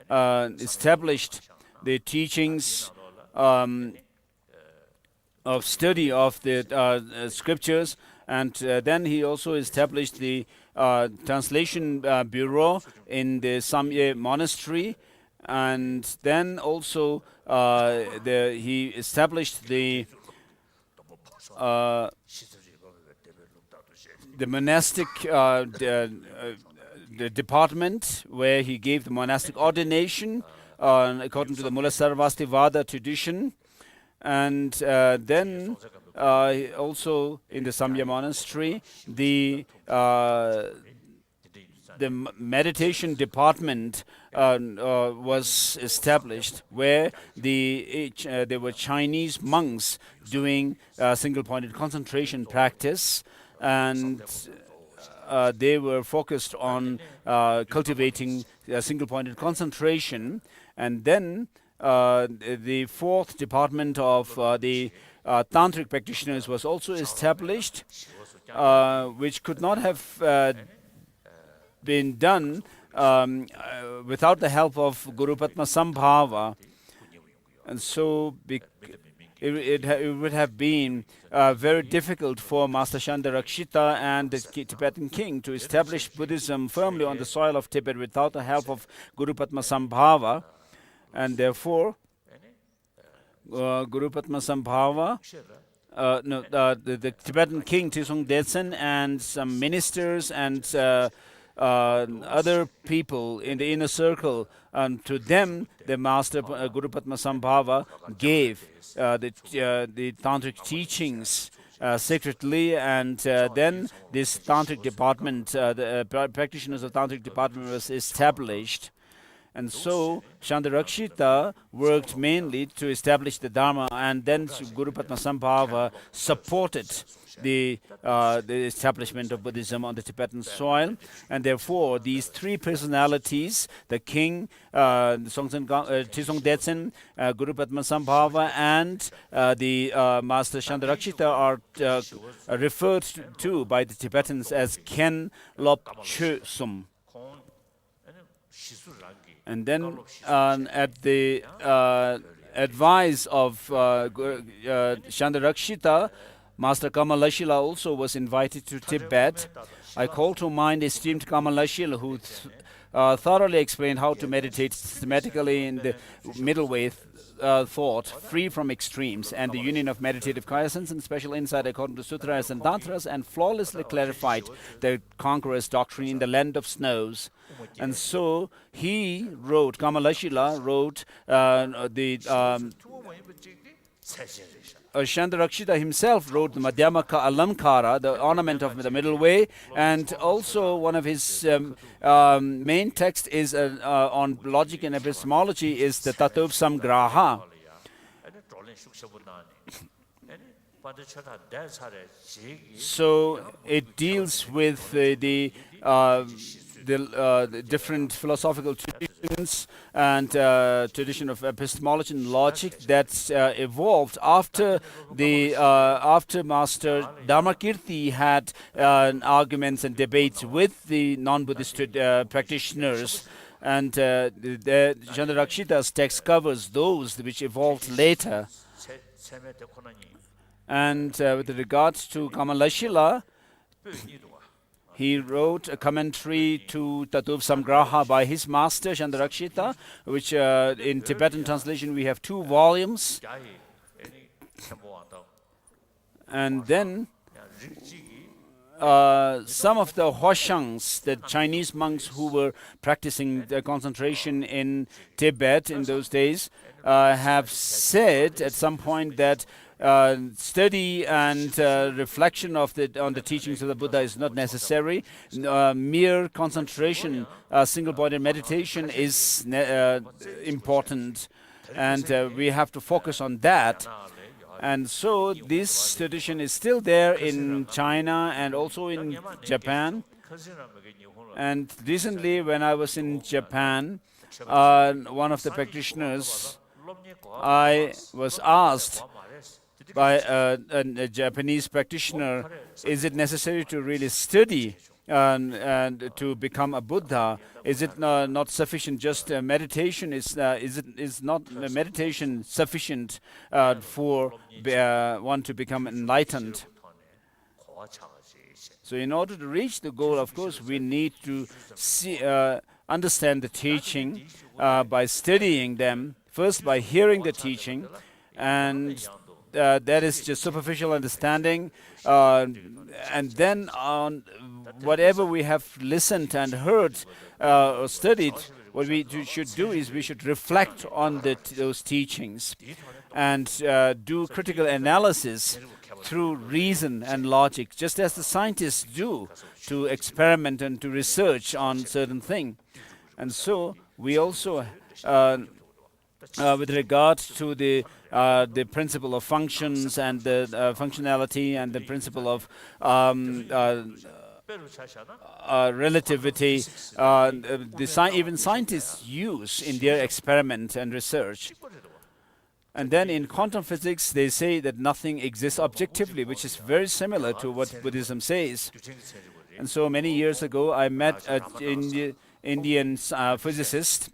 established the teachings of study of the scriptures, and then he also established the translation bureau in the Samye monastery, and then also he established the monastic the department, where he gave the monastic ordination according to the Mula Sarvastivada tradition, and then also in the Samya monastery, the meditation department was established, where there were Chinese monks doing single-pointed concentration practice, and they were focused on cultivating single-pointed concentration. And then the fourth department of the tantric practitioners was also established, which could not have been done without the help of Guru Padma Sambhava. And so it would have been very difficult for Master Chandarakshita and the Tibetan king to establish Buddhism firmly on the soil of Tibet without the help of Guru Padma Sambhava. And therefore, Guru Padma Sambhava, the Tibetan king Trisong Detsen and some ministers and other people in the inner circle, and to them the Master Guru Padma Sambhava gave the tantric teachings secretly, and then this tantric department, the practitioners of tantric department was established. And so Chandarakshita worked mainly to establish the Dharma, and then Guru Padma Sambhava supported the establishment of Buddhism on the Tibetan soil. And therefore, these three personalities, the king, Trisong Detsen, Guru Padma Sambhava, and the Master Chandarakshita are referred to by the Tibetans as Ken Lop Chö Sum. And then at the advice of Chandarakshita, Master Kamalashila also was invited to Tibet. I call to mind esteemed Kamalashila, who thoroughly explained how to meditate systematically in the middle way thought, free from extremes, and the union of meditative quiescence and special insight according to sutras and tantras, and flawlessly clarified the conqueror's doctrine in the land of snows. And so he wrote, Kamalashila wrote Chandarakshita himself wrote the Madhyamaka Alamkara, the ornament of the middle way, and also one of his main texts is on logic and epistemology is the Tattva Samgraha. So it deals with the different philosophical traditions and tradition of epistemology and logic that evolved after after Master Dharma Kirti had arguments and debates with the non-Buddhist practitioners. And Chandarakshita's text covers those which evolved later. And with regards to Kamalashila, he wrote a commentary to Tattva Samgraha by his master Chandarakshita, which in Tibetan translation we have 2 volumes. And then some of the Hoshangs, the Chinese monks who were practicing the concentration in Tibet in those days, have said at some point that study and reflection of on the teachings of the Buddha is not necessary. Mere concentration, single-pointed meditation is important, and we have to focus on that. And so this tradition is still there in China and also in Japan. And recently, when I was in Japan, one of the practitioners, I was asked by a Japanese practitioner, is it necessary to really study and to become a Buddha? Is it not sufficient just meditation? Is not meditation sufficient for one to become enlightened? So in order to reach the goal, of course, we need to understand the teaching by studying them, first by hearing the teaching, and that is just superficial understanding, and then on whatever we have listened and heard or studied, what we should do is we should reflect on those teachings and do critical analysis through reason and logic, just as the scientists do to experiment and to research on certain thing. And so we also with regard to the principle of functions and the functionality and the principle of relativity, even scientists use in their experiment and research. And then in quantum physics, they say that nothing exists objectively, which is very similar to what Buddhism says. And so many years ago, I met an Indian physicist,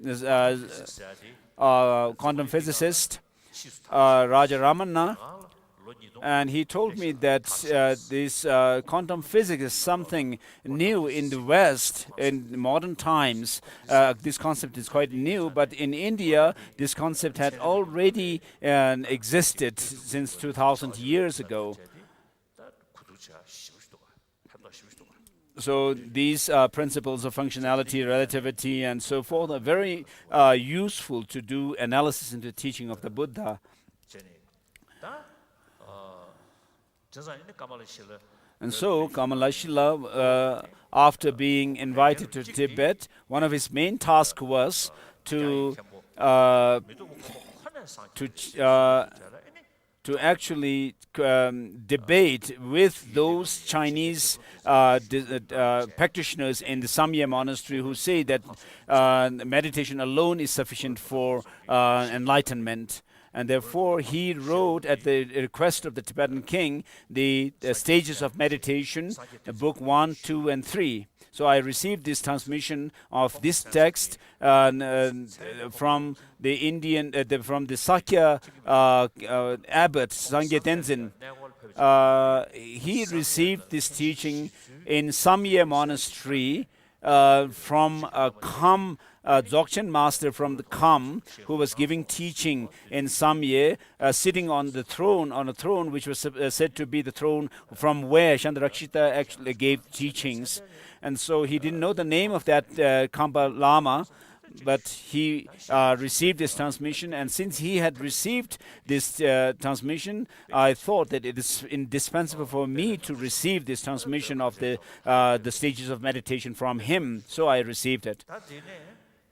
quantum physicist, Raja Ramanna, and he told me that this quantum physics is something new in the West in modern times. This concept is quite new, but in India, this concept had already existed since 2000 years ago. So these principles of functionality, relativity, and so forth are very useful to do analysis into the teaching of the Buddha. And so Kamalashila, after being invited to Tibet, one of his main tasks was to actually debate with those Chinese practitioners in the Samye monastery who say that meditation alone is sufficient for enlightenment. And therefore, he wrote, at the request of the Tibetan king, the stages of meditation, book 1, 2, and 3. So I received this transmission of this text from the Indian, from the Sakya abbot, Sangye Tenzin. He received this teaching in Samye monastery from Kham, Dzogchen master from the Kham, who was giving teaching in Samye, sitting on a throne which was said to be the throne from where Chandrakshita actually gave teachings. And so he didn't know the name of that Khampa Lama, but he received this transmission, and since he had received this transmission, I thought that it is indispensable for me to receive this transmission of the stages of meditation from him. So I received it.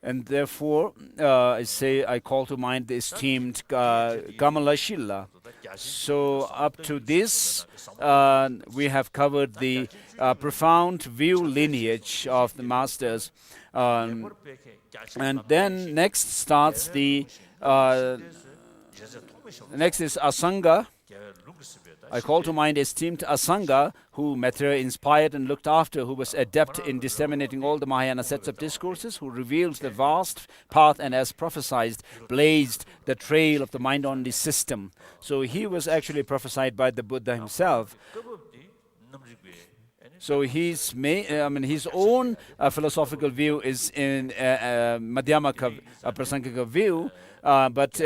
And therefore, I call to mind the esteemed Kamalashila. So up to this, we have covered the profound view lineage of the masters. And then next starts the, next is Asanga. I call to mind esteemed Asanga, who Maitreya inspired and looked after, who was adept in disseminating all the Mahayana sets of discourses, who reveals the vast path and, as prophesied, blazed the trail of the mind-only system. So he was actually prophesied by the Buddha himself. So his own philosophical view is in Madhyamaka Prasangika view, but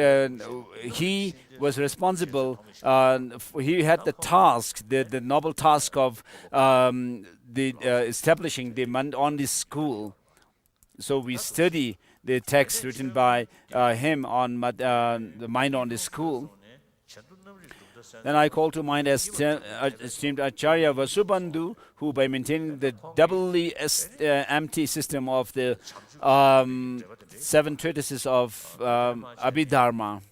he was responsible. He had the task, the noble task of establishing the Mind-only school. So we study the text written by him on the Mind-only school. Then I call to mind esteemed Acharya Vasubandhu, who by maintaining the doubly empty system of the 7 treatises of Abhidharma,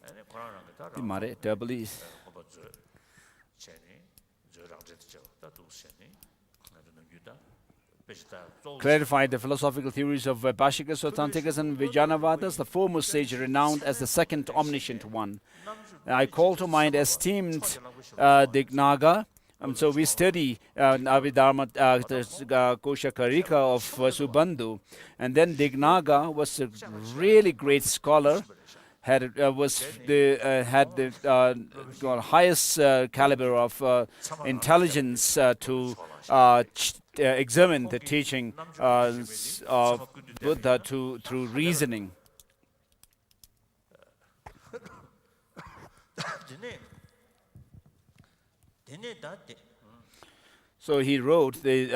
clarified the philosophical theories of Vaibhashikas, Sautantikas, and Vijnanavadas, the foremost sage renowned as the second omniscient one. I call to mind esteemed Dignaga. So we study Abhidharma Kosha Karika of Vasubandhu. And then Dignaga was a really great scholar, had the highest caliber of intelligence to examine the teaching of Buddha through reasoning. So he wrote the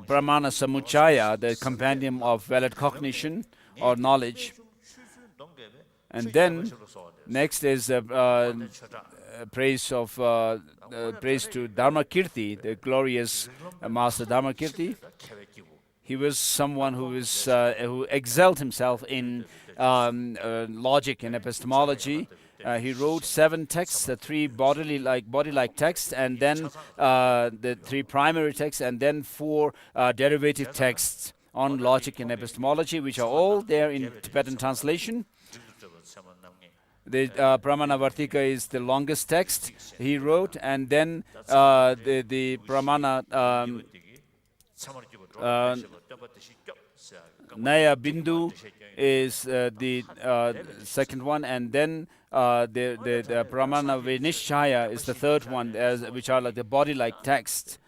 Pramana Samuchaya, the compendium of valid cognition or knowledge. And then next is praise to Dharma Kirti, the glorious master Dharma Kirti. He was someone who excelled himself in logic and epistemology. He wrote 7 texts, the 3 body-like texts, and then the 3 primary texts, and then 4 derivative texts on logic and epistemology, which are all there in Tibetan translation. The Pramana Vartika is the longest text he wrote, and then the Pramana Naya Bindu is the second one, and then the Pramana Vinishchaya is the third one, which are like the body-like texts.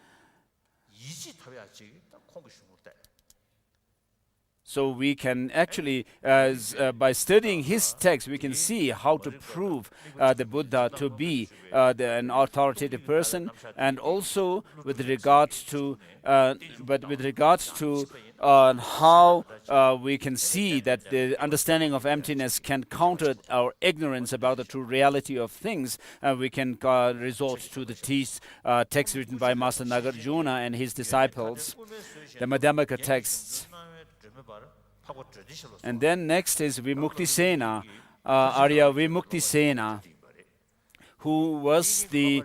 So we can actually, by studying his text, we can see how to prove the Buddha to be an authoritative person, and also with regards to, how we can see that the understanding of emptiness can counter our ignorance about the true reality of things. We can resort to the text written by Master Nagarjuna and his disciples, the Madhyamaka texts. And then next is Vimuktisena, Arya Vimuktisena, who was the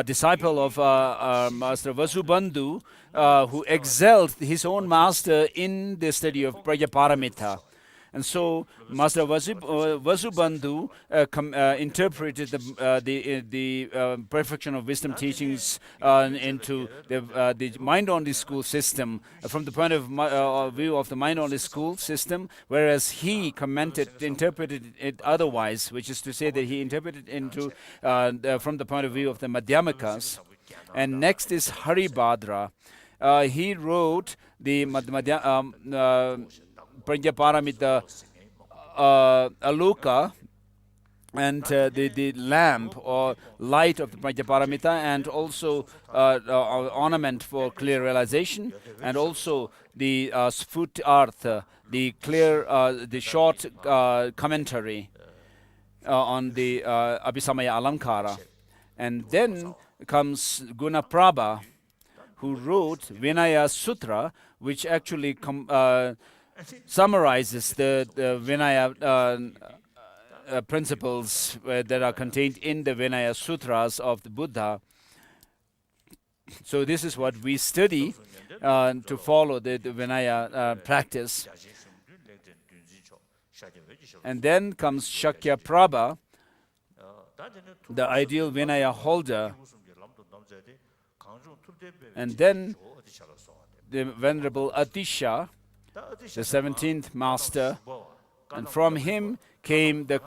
disciple of Master Vasubandhu, who excelled his own master in the study of Prajnaparamita. And so Master Vasubandhu interpreted the perfection of wisdom teachings into the mind-only school system from the point of view of the mind-only school system, whereas he interpreted it otherwise, which is to say that he interpreted into from the point of view of the Madhyamakas. And next is Haribhadra. He wrote the Prajnaparamita Aloka, and the lamp or light of the Prajnaparamita, and also ornament for clear realization, and also the Sphutartha, the short commentary on the Abhisamaya Alamkara. And then comes Gunaprabha, who wrote Vinaya Sutra, which actually summarizes the Vinaya principles that are contained in the Vinaya Sutras of the Buddha. So this is what we study to follow the Vinaya practice. And then comes Shakyaprabha, the ideal Vinaya holder. And then the Venerable Atisha, the 17th master, and from him came the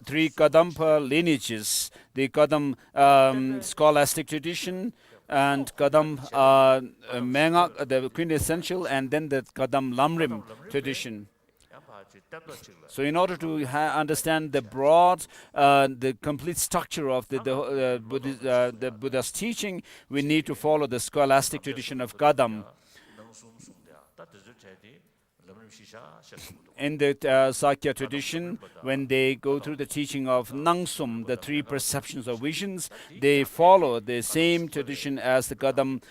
three Kadampa lineages, the Kadam scholastic tradition, and Kadam Mengak, the quintessential, and then the Kadam Lamrim tradition. So in order to understand the broad, the complete structure of the Buddha's teaching, we need to follow the scholastic tradition of Kadam. In the Sakya tradition, when they go through the teaching of Nangsum, the three perceptions of visions, they follow the same tradition as the Kadam.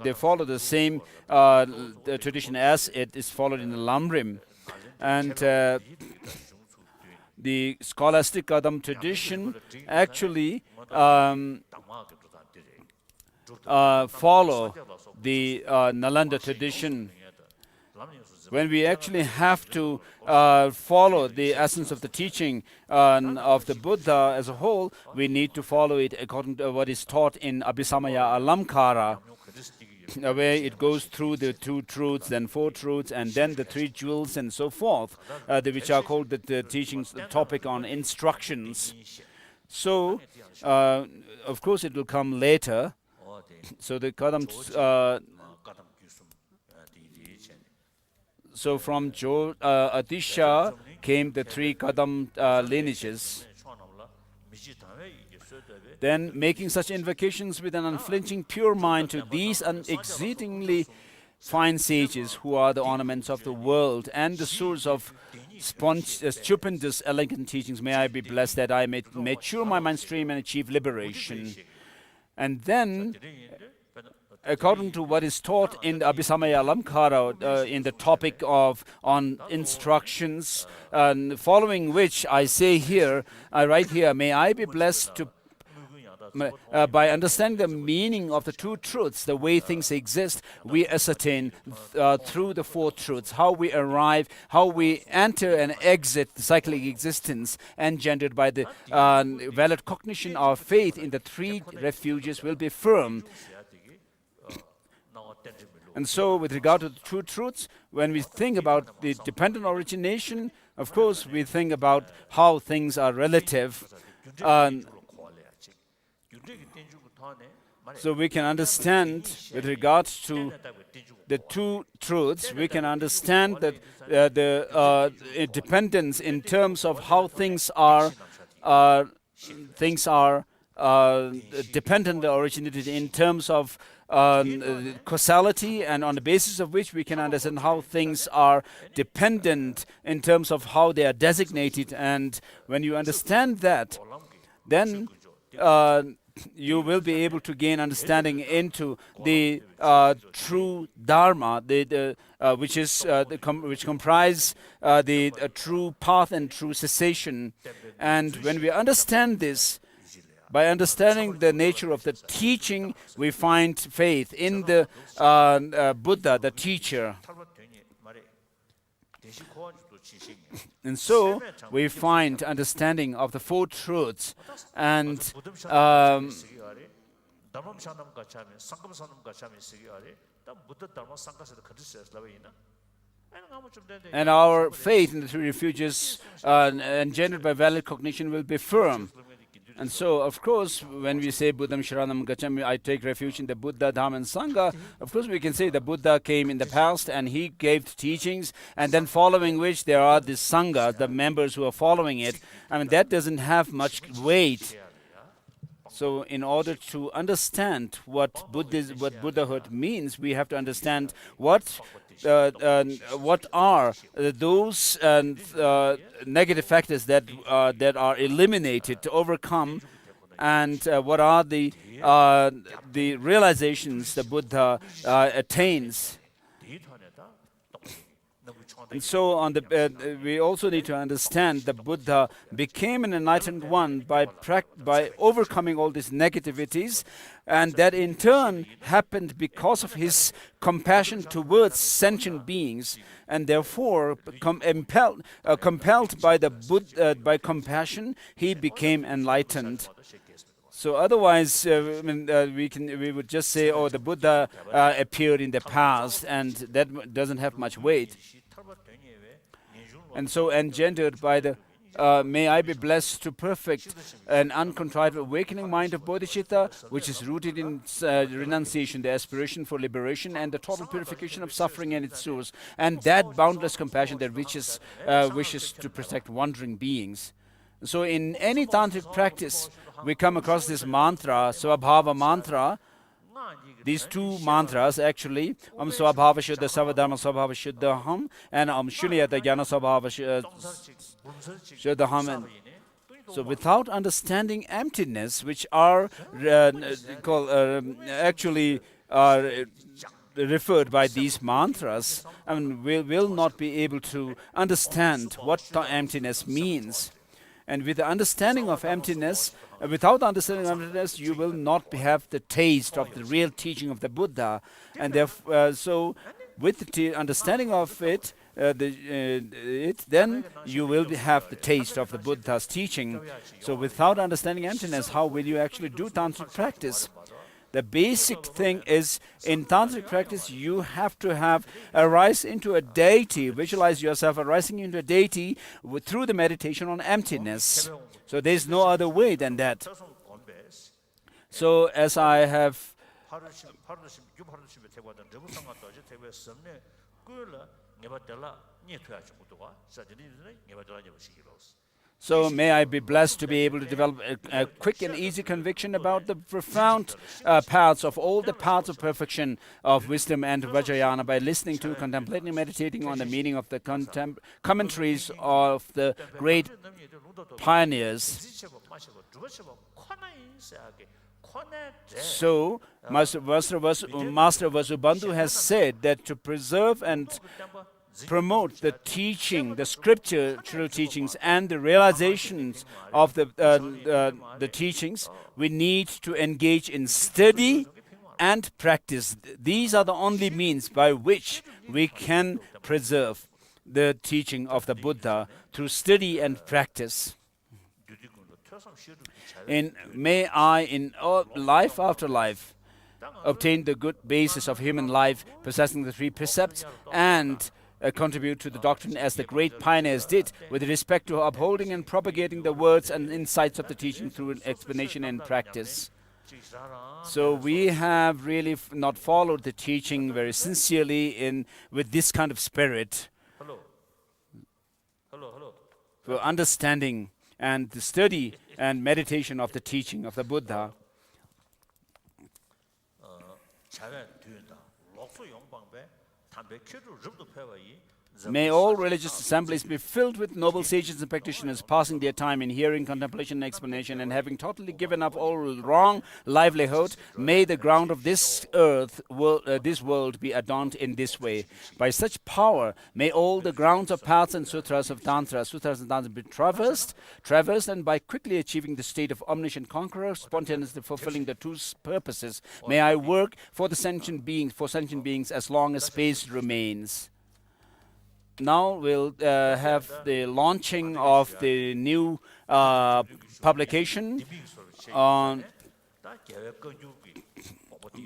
They follow the same the tradition as it is followed in the Lamrim. And the scholastic Kadam tradition actually follow the Nalanda tradition. When we actually have to follow the essence of the teaching of the Buddha as a whole, we need to follow it according to what is taught in Abhisamaya Alamkara, where it goes through the two truths, then four truths, and then the three jewels, and so forth, which are called the teachings, the topic on instructions. So, of course, it will come later. So the Kadam. So from Atisha came the three Kadam lineages. Then making such invocations with an unflinching pure mind to these exceedingly fine sages who are the ornaments of the world and the source of stupendous elegant teachings, may I be blessed that I may mature my mind stream and achieve liberation. And then, according to what is taught in the Abhisamaya Alamkara, in the topic on instructions, following which I say here, I write here, may I be blessed by understanding the meaning of the two truths, the way things exist, we ascertain through the four truths how we arrive, how we enter and exit the cyclic existence engendered by the valid cognition. Our faith in the three refuges will be firm. And so, with regard to the two truths, when we think about the dependent origination, of course, we think about how things are relative. So we can understand, with regards to the two truths, we can understand that the dependence in terms of how things are dependent originated in terms of causality, and on the basis of which we can understand how things are dependent in terms of how they are designated. And when you understand that, then you will be able to gain understanding into the true Dharma, which comprise the true path and true cessation. And when we understand this, by understanding the nature of the teaching, we find faith in the Buddha, the teacher. And so we find understanding of the four truths. And our faith in the three refuges engendered by valid cognition will be firm. And so, of course, when we say Buddham Sharanam Gacchami, I take refuge in the Buddha, Dharma and Sangha, of course we can say the Buddha came in the past and he gave teachings, and then following which there are the Sangha, the members who are following it. I mean, that doesn't have much weight. So in order to understand what Buddhahood means, we have to understand what are those negative factors that are eliminated, to overcome, and what are the realizations the Buddha attains. And so we also need to understand the Buddha became an enlightened one by overcoming all these negativities, and that in turn happened because of his compassion towards sentient beings, and therefore compelled by by compassion, he became enlightened. So otherwise, we would just say, oh, the Buddha appeared in the past, and that doesn't have much weight. And so engendered by the may I be blessed to perfect an uncontrite awakening mind of bodhicitta, which is rooted in renunciation, the aspiration for liberation, and the total purification of suffering and its source, and that boundless compassion that wishes to protect wandering beings. So in any tantric practice, we come across this mantra, Swabhava mantra. These two mantras actually, Swabhava Shuddha Savadharma Swabhava Shuddhaham, and Shunyata Jnana Swabhava Shuddhaham. So without understanding emptiness, which are actually referred by these mantras, we will not be able to understand what the emptiness means. And with the understanding of emptiness, without understanding emptiness, you will not have the taste of the real teaching of the Buddha. And therefore, so with the understanding of it, then you will have the taste of the Buddha's teaching. So without understanding emptiness, how will you actually do tantric practice? The basic thing is, in tantric practice, you have to arise into a deity, visualize yourself arising into a deity through the meditation on emptiness. So there's no other way than that. So as I have So may I be blessed to be able to develop a quick and easy conviction about the profound paths of all the paths of perfection of wisdom and Vajrayana by listening to, contemplating, meditating on the meaning of the commentaries of the great pioneers. So Master Vasubandhu has said that to preserve and promote the teaching, the scriptural teachings, and the realizations of the teachings, we need to engage in study and practice. These are the only means by which we can preserve the teaching of the Buddha through study and practice. May I, in life after life, obtain the good basis of human life, possessing the three precepts, and contribute to the doctrine as the great pioneers did, with respect to upholding and propagating the words and insights of the teaching through an explanation and practice. So we have really not followed the teaching very sincerely with this kind of spirit for understanding and the study and meditation of the teaching of the Buddha. May all religious assemblies be filled with noble sages and practitioners, passing their time in hearing, contemplation, and explanation, and having totally given up all wrong livelihood. May the ground of this this world be adorned in this way. By such power, may all the grounds of paths and sutras and tantras be traversed, and by quickly achieving the state of omniscient conqueror, spontaneously fulfilling the two purposes, may I work for the sentient beings as long as space remains. Now we'll have the launching of the new publication on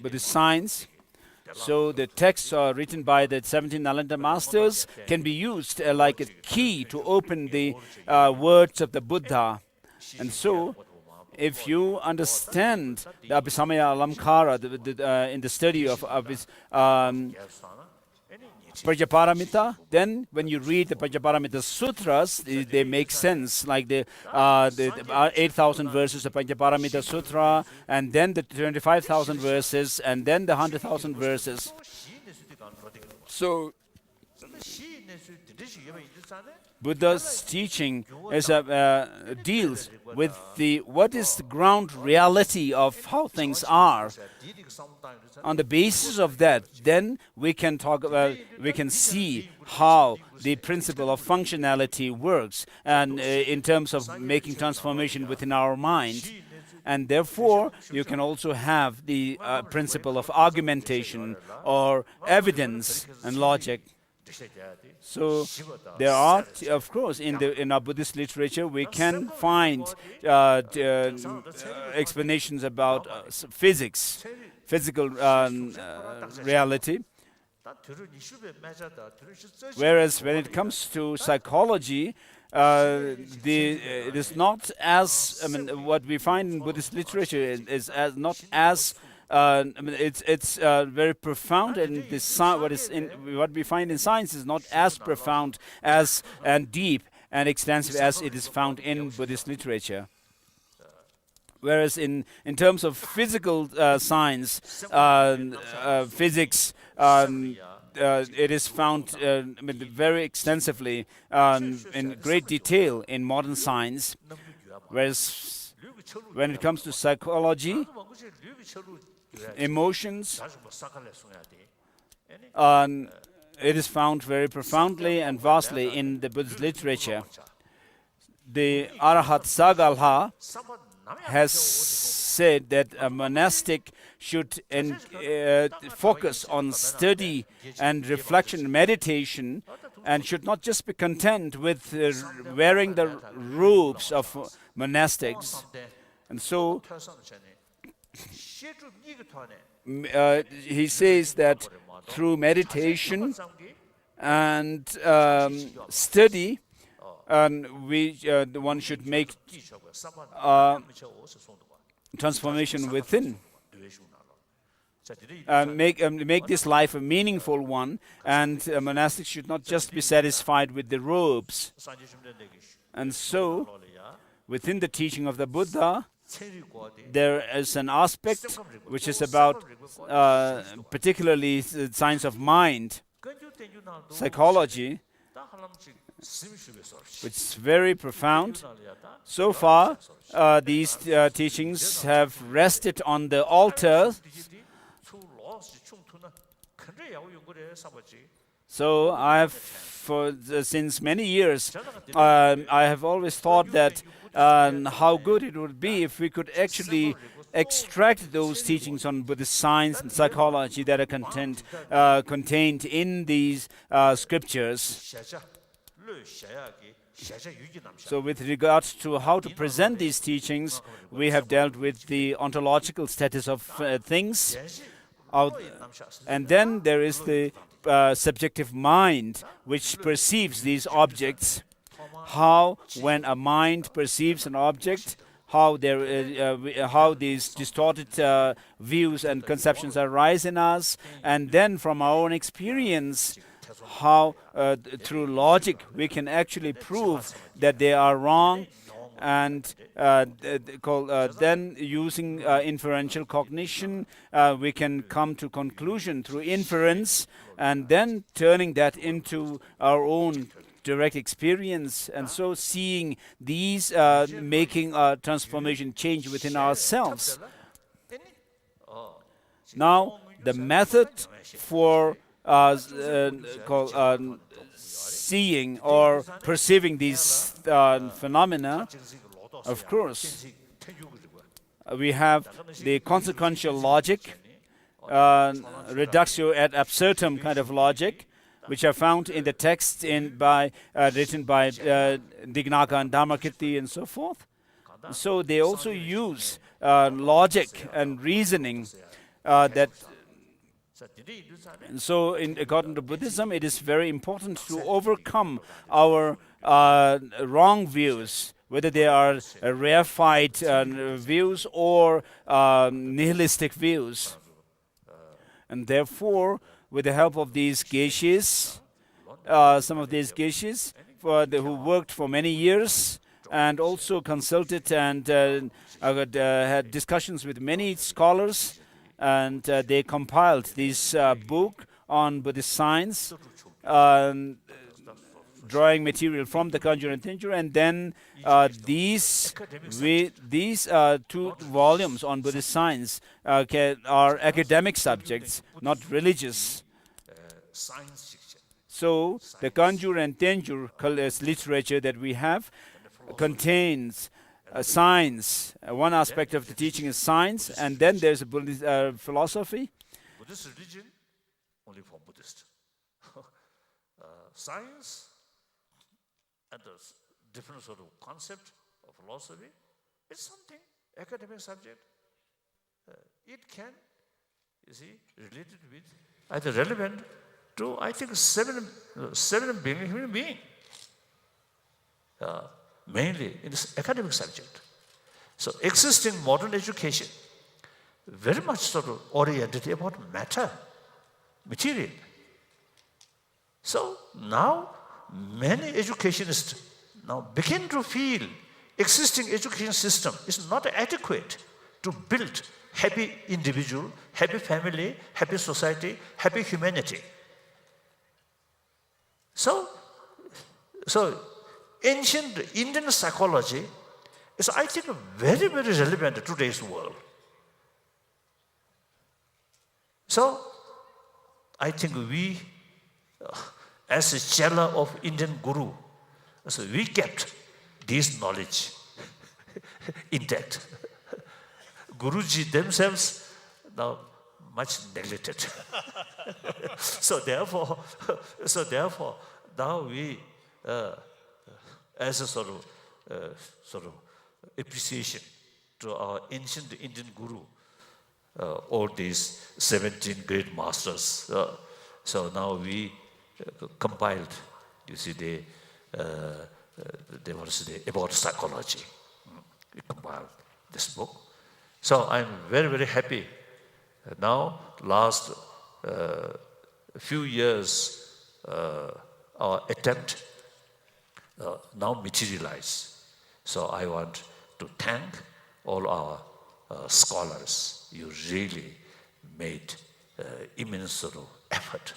Buddhist science. So the texts are written by the 17 Nalanda Masters, can be used like a key to open the words of the Buddha. And so, if you understand the Abhisamaya Alamkara in the study of Prajaparamita, then when you read the Prajaparamita Sutras, they make sense, like the 8,000 verses of Prajaparamita Sutra, and then the 25,000 verses, and then the 100,000 verses. So Buddha's teaching deals with what is the ground reality of how things are. On the basis of that, then we can see how the principle of functionality works, and in terms of making transformation within our mind. And therefore, you can also have the principle of argumentation or evidence and logic. So there are, of course, in our Buddhist literature, we can find explanations about physical reality. Whereas when it comes to psychology, it is not as, what we find in Buddhist literature is not as it's very profound, and what we find in science is not as profound as and deep and extensive as it is found in Buddhist literature. Whereas in terms of physical science, physics, it is found very extensively in great detail in modern science. Whereas when it comes to psychology, emotions, it is found very profoundly and vastly in the Buddhist literature. The Arahat Sagalha has said that a monastic should focus on study and reflection, meditation, and should not just be content with wearing the robes of monastics. And so he says that through meditation and study, one should make transformation within. Make this life a meaningful one, and monastics should not just be satisfied with the robes. And so, within the teaching of the Buddha, there is an aspect which is about particularly the science of mind, psychology, which is very profound. So far, these teachings have rested on the altar. So since many years, I have always thought that how good it would be if we could actually extract those teachings on Buddhist science and psychology that are contained in these scriptures. So with regards to how to present these teachings, we have dealt with the ontological status of things. And then there is the subjective mind, which perceives these objects. How, when a mind perceives an object, how these distorted views and conceptions arise in us, and then from our own experience, how through logic we can actually prove that they are wrong, and then using inferential cognition, we can come to conclusion through inference, and then turning that into our own direct experience, and so seeing these making a transformation change within ourselves. Now, the method for seeing or perceiving these phenomena, of course, we have the consequential logic, reductio ad absurdum kind of logic, which are found in the texts written by Dignaga and Dharma Kirti and so forth. So they also use logic and reasoning So according to Buddhism, it is very important to overcome our wrong views, whether they are reified views or nihilistic views. And therefore, with the help of these geishis, some of these geishis who worked for many years and also consulted and had discussions with many scholars, and they compiled this book on Buddhist science, drawing material from the Kanjur and Tenjur, and then these 2 volumes on Buddhist science are academic subjects, not religious. So the Kanjur and Tenjur literature that we have contains science. One aspect of the teaching is science, and then there's a Buddhist philosophy.
Buddhist religion only for Buddhist. Science and the different sort of concept of philosophy is something academic subject. It can, you see, related with either relevant to, I think, 7 billion human beings. Mainly in this academic subject. So existing modern education, very much sort of oriented about matter, material. So now many educationists now begin to feel existing education system is not adequate to build happy individual, happy family, happy society, happy humanity. So ancient Indian psychology is, I think, very, very relevant to today's world. So, I think we, as a chela of Indian Guru, so we kept this knowledge intact. Guruji themselves now much neglected. so therefore, now we. As a sort of appreciation to our ancient Indian Guru, all these 17 great masters. So now we compiled, you see, about psychology. We compiled this book. So I'm very, very happy. Now, last few years, our attempt now materialize. So I want to thank all our scholars. You really made immense sort of effort.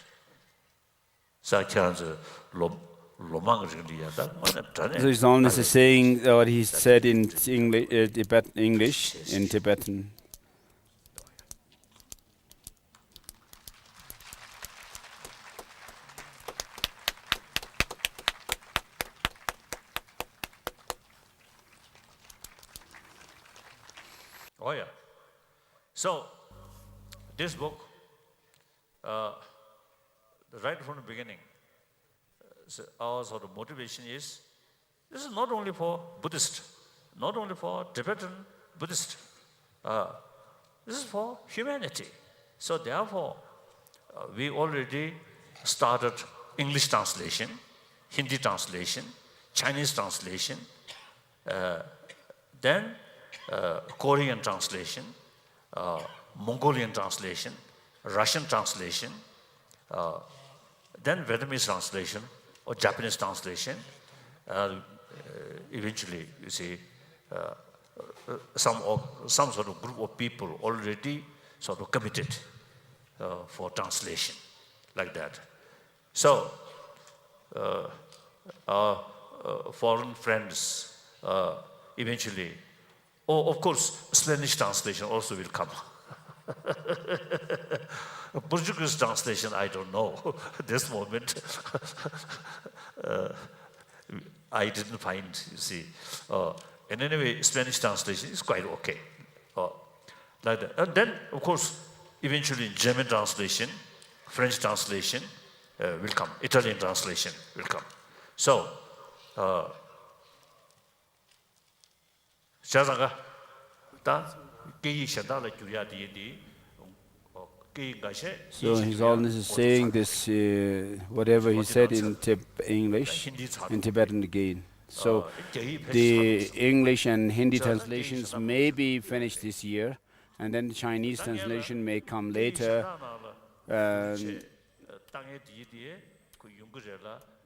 So
His Holiness is saying what he said in English, in Tibetan.
So, this book, right from the beginning, our sort of motivation is, this is not only for Buddhist, not only for Tibetan Buddhist, this is for humanity. So therefore, we already started English translation, Hindi translation, Chinese translation, then Korean translation, Mongolian translation, Russian translation, then Vietnamese translation or Japanese translation. Eventually, you see, some sort of group of people already sort of committed for translation, like that. So, our foreign friends eventually, of course, Spanish translation also will come. Portuguese translation, I don't know. This moment, I didn't find, you see. And anyway, Spanish translation is quite okay. Like that. And then, of course, eventually German translation, French translation will come. Italian translation will come. So,
so His Holiness is saying this, whatever he said in English, in Tibetan again. So the English and Hindi translations may be finished this year, and then the Chinese translation may come later.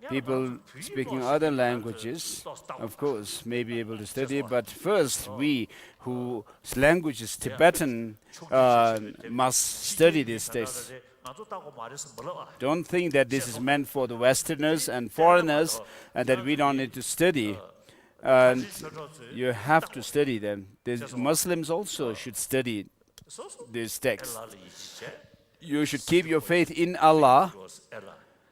People speaking other languages, of course, may be able to study, but first we, whose language is Tibetan, must study this text. Don't think that this is meant for the Westerners and foreigners and that we don't need to study. And you have to study them. The Muslims also should study this text. You should keep your faith in Allah,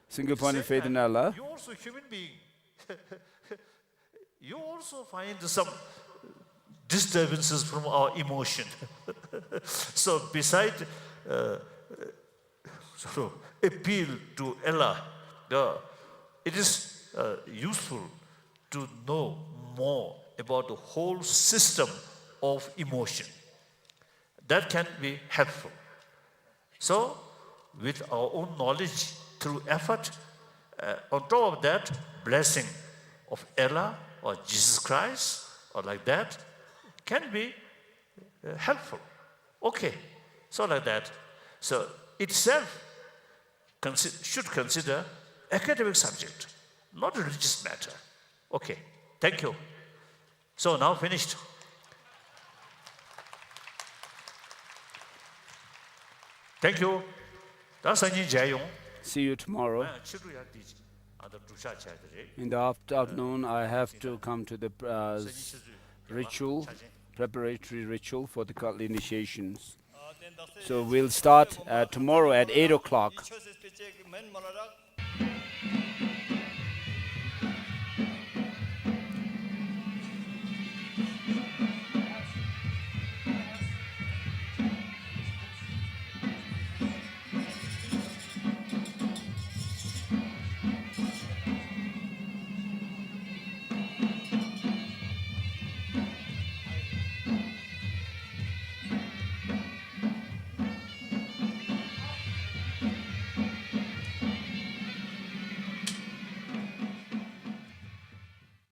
single-pointed faith in Allah.
You also human being. You also find some disturbances from our emotion. So beside sort of appeal to Allah, it is useful to know more about the whole system of emotion. That can be helpful. So, with our own knowledge, through effort, on top of that, blessing of Allah or Jesus Christ or like that can be helpful. Okay, so like that. So itself should consider academic subject, not a religious matter. Okay, thank you. So now finished. Thank you.
See you tomorrow. In the afternoon, I have to come to the preparatory ritual for the cult initiations. So we'll start tomorrow at 8 o'clock.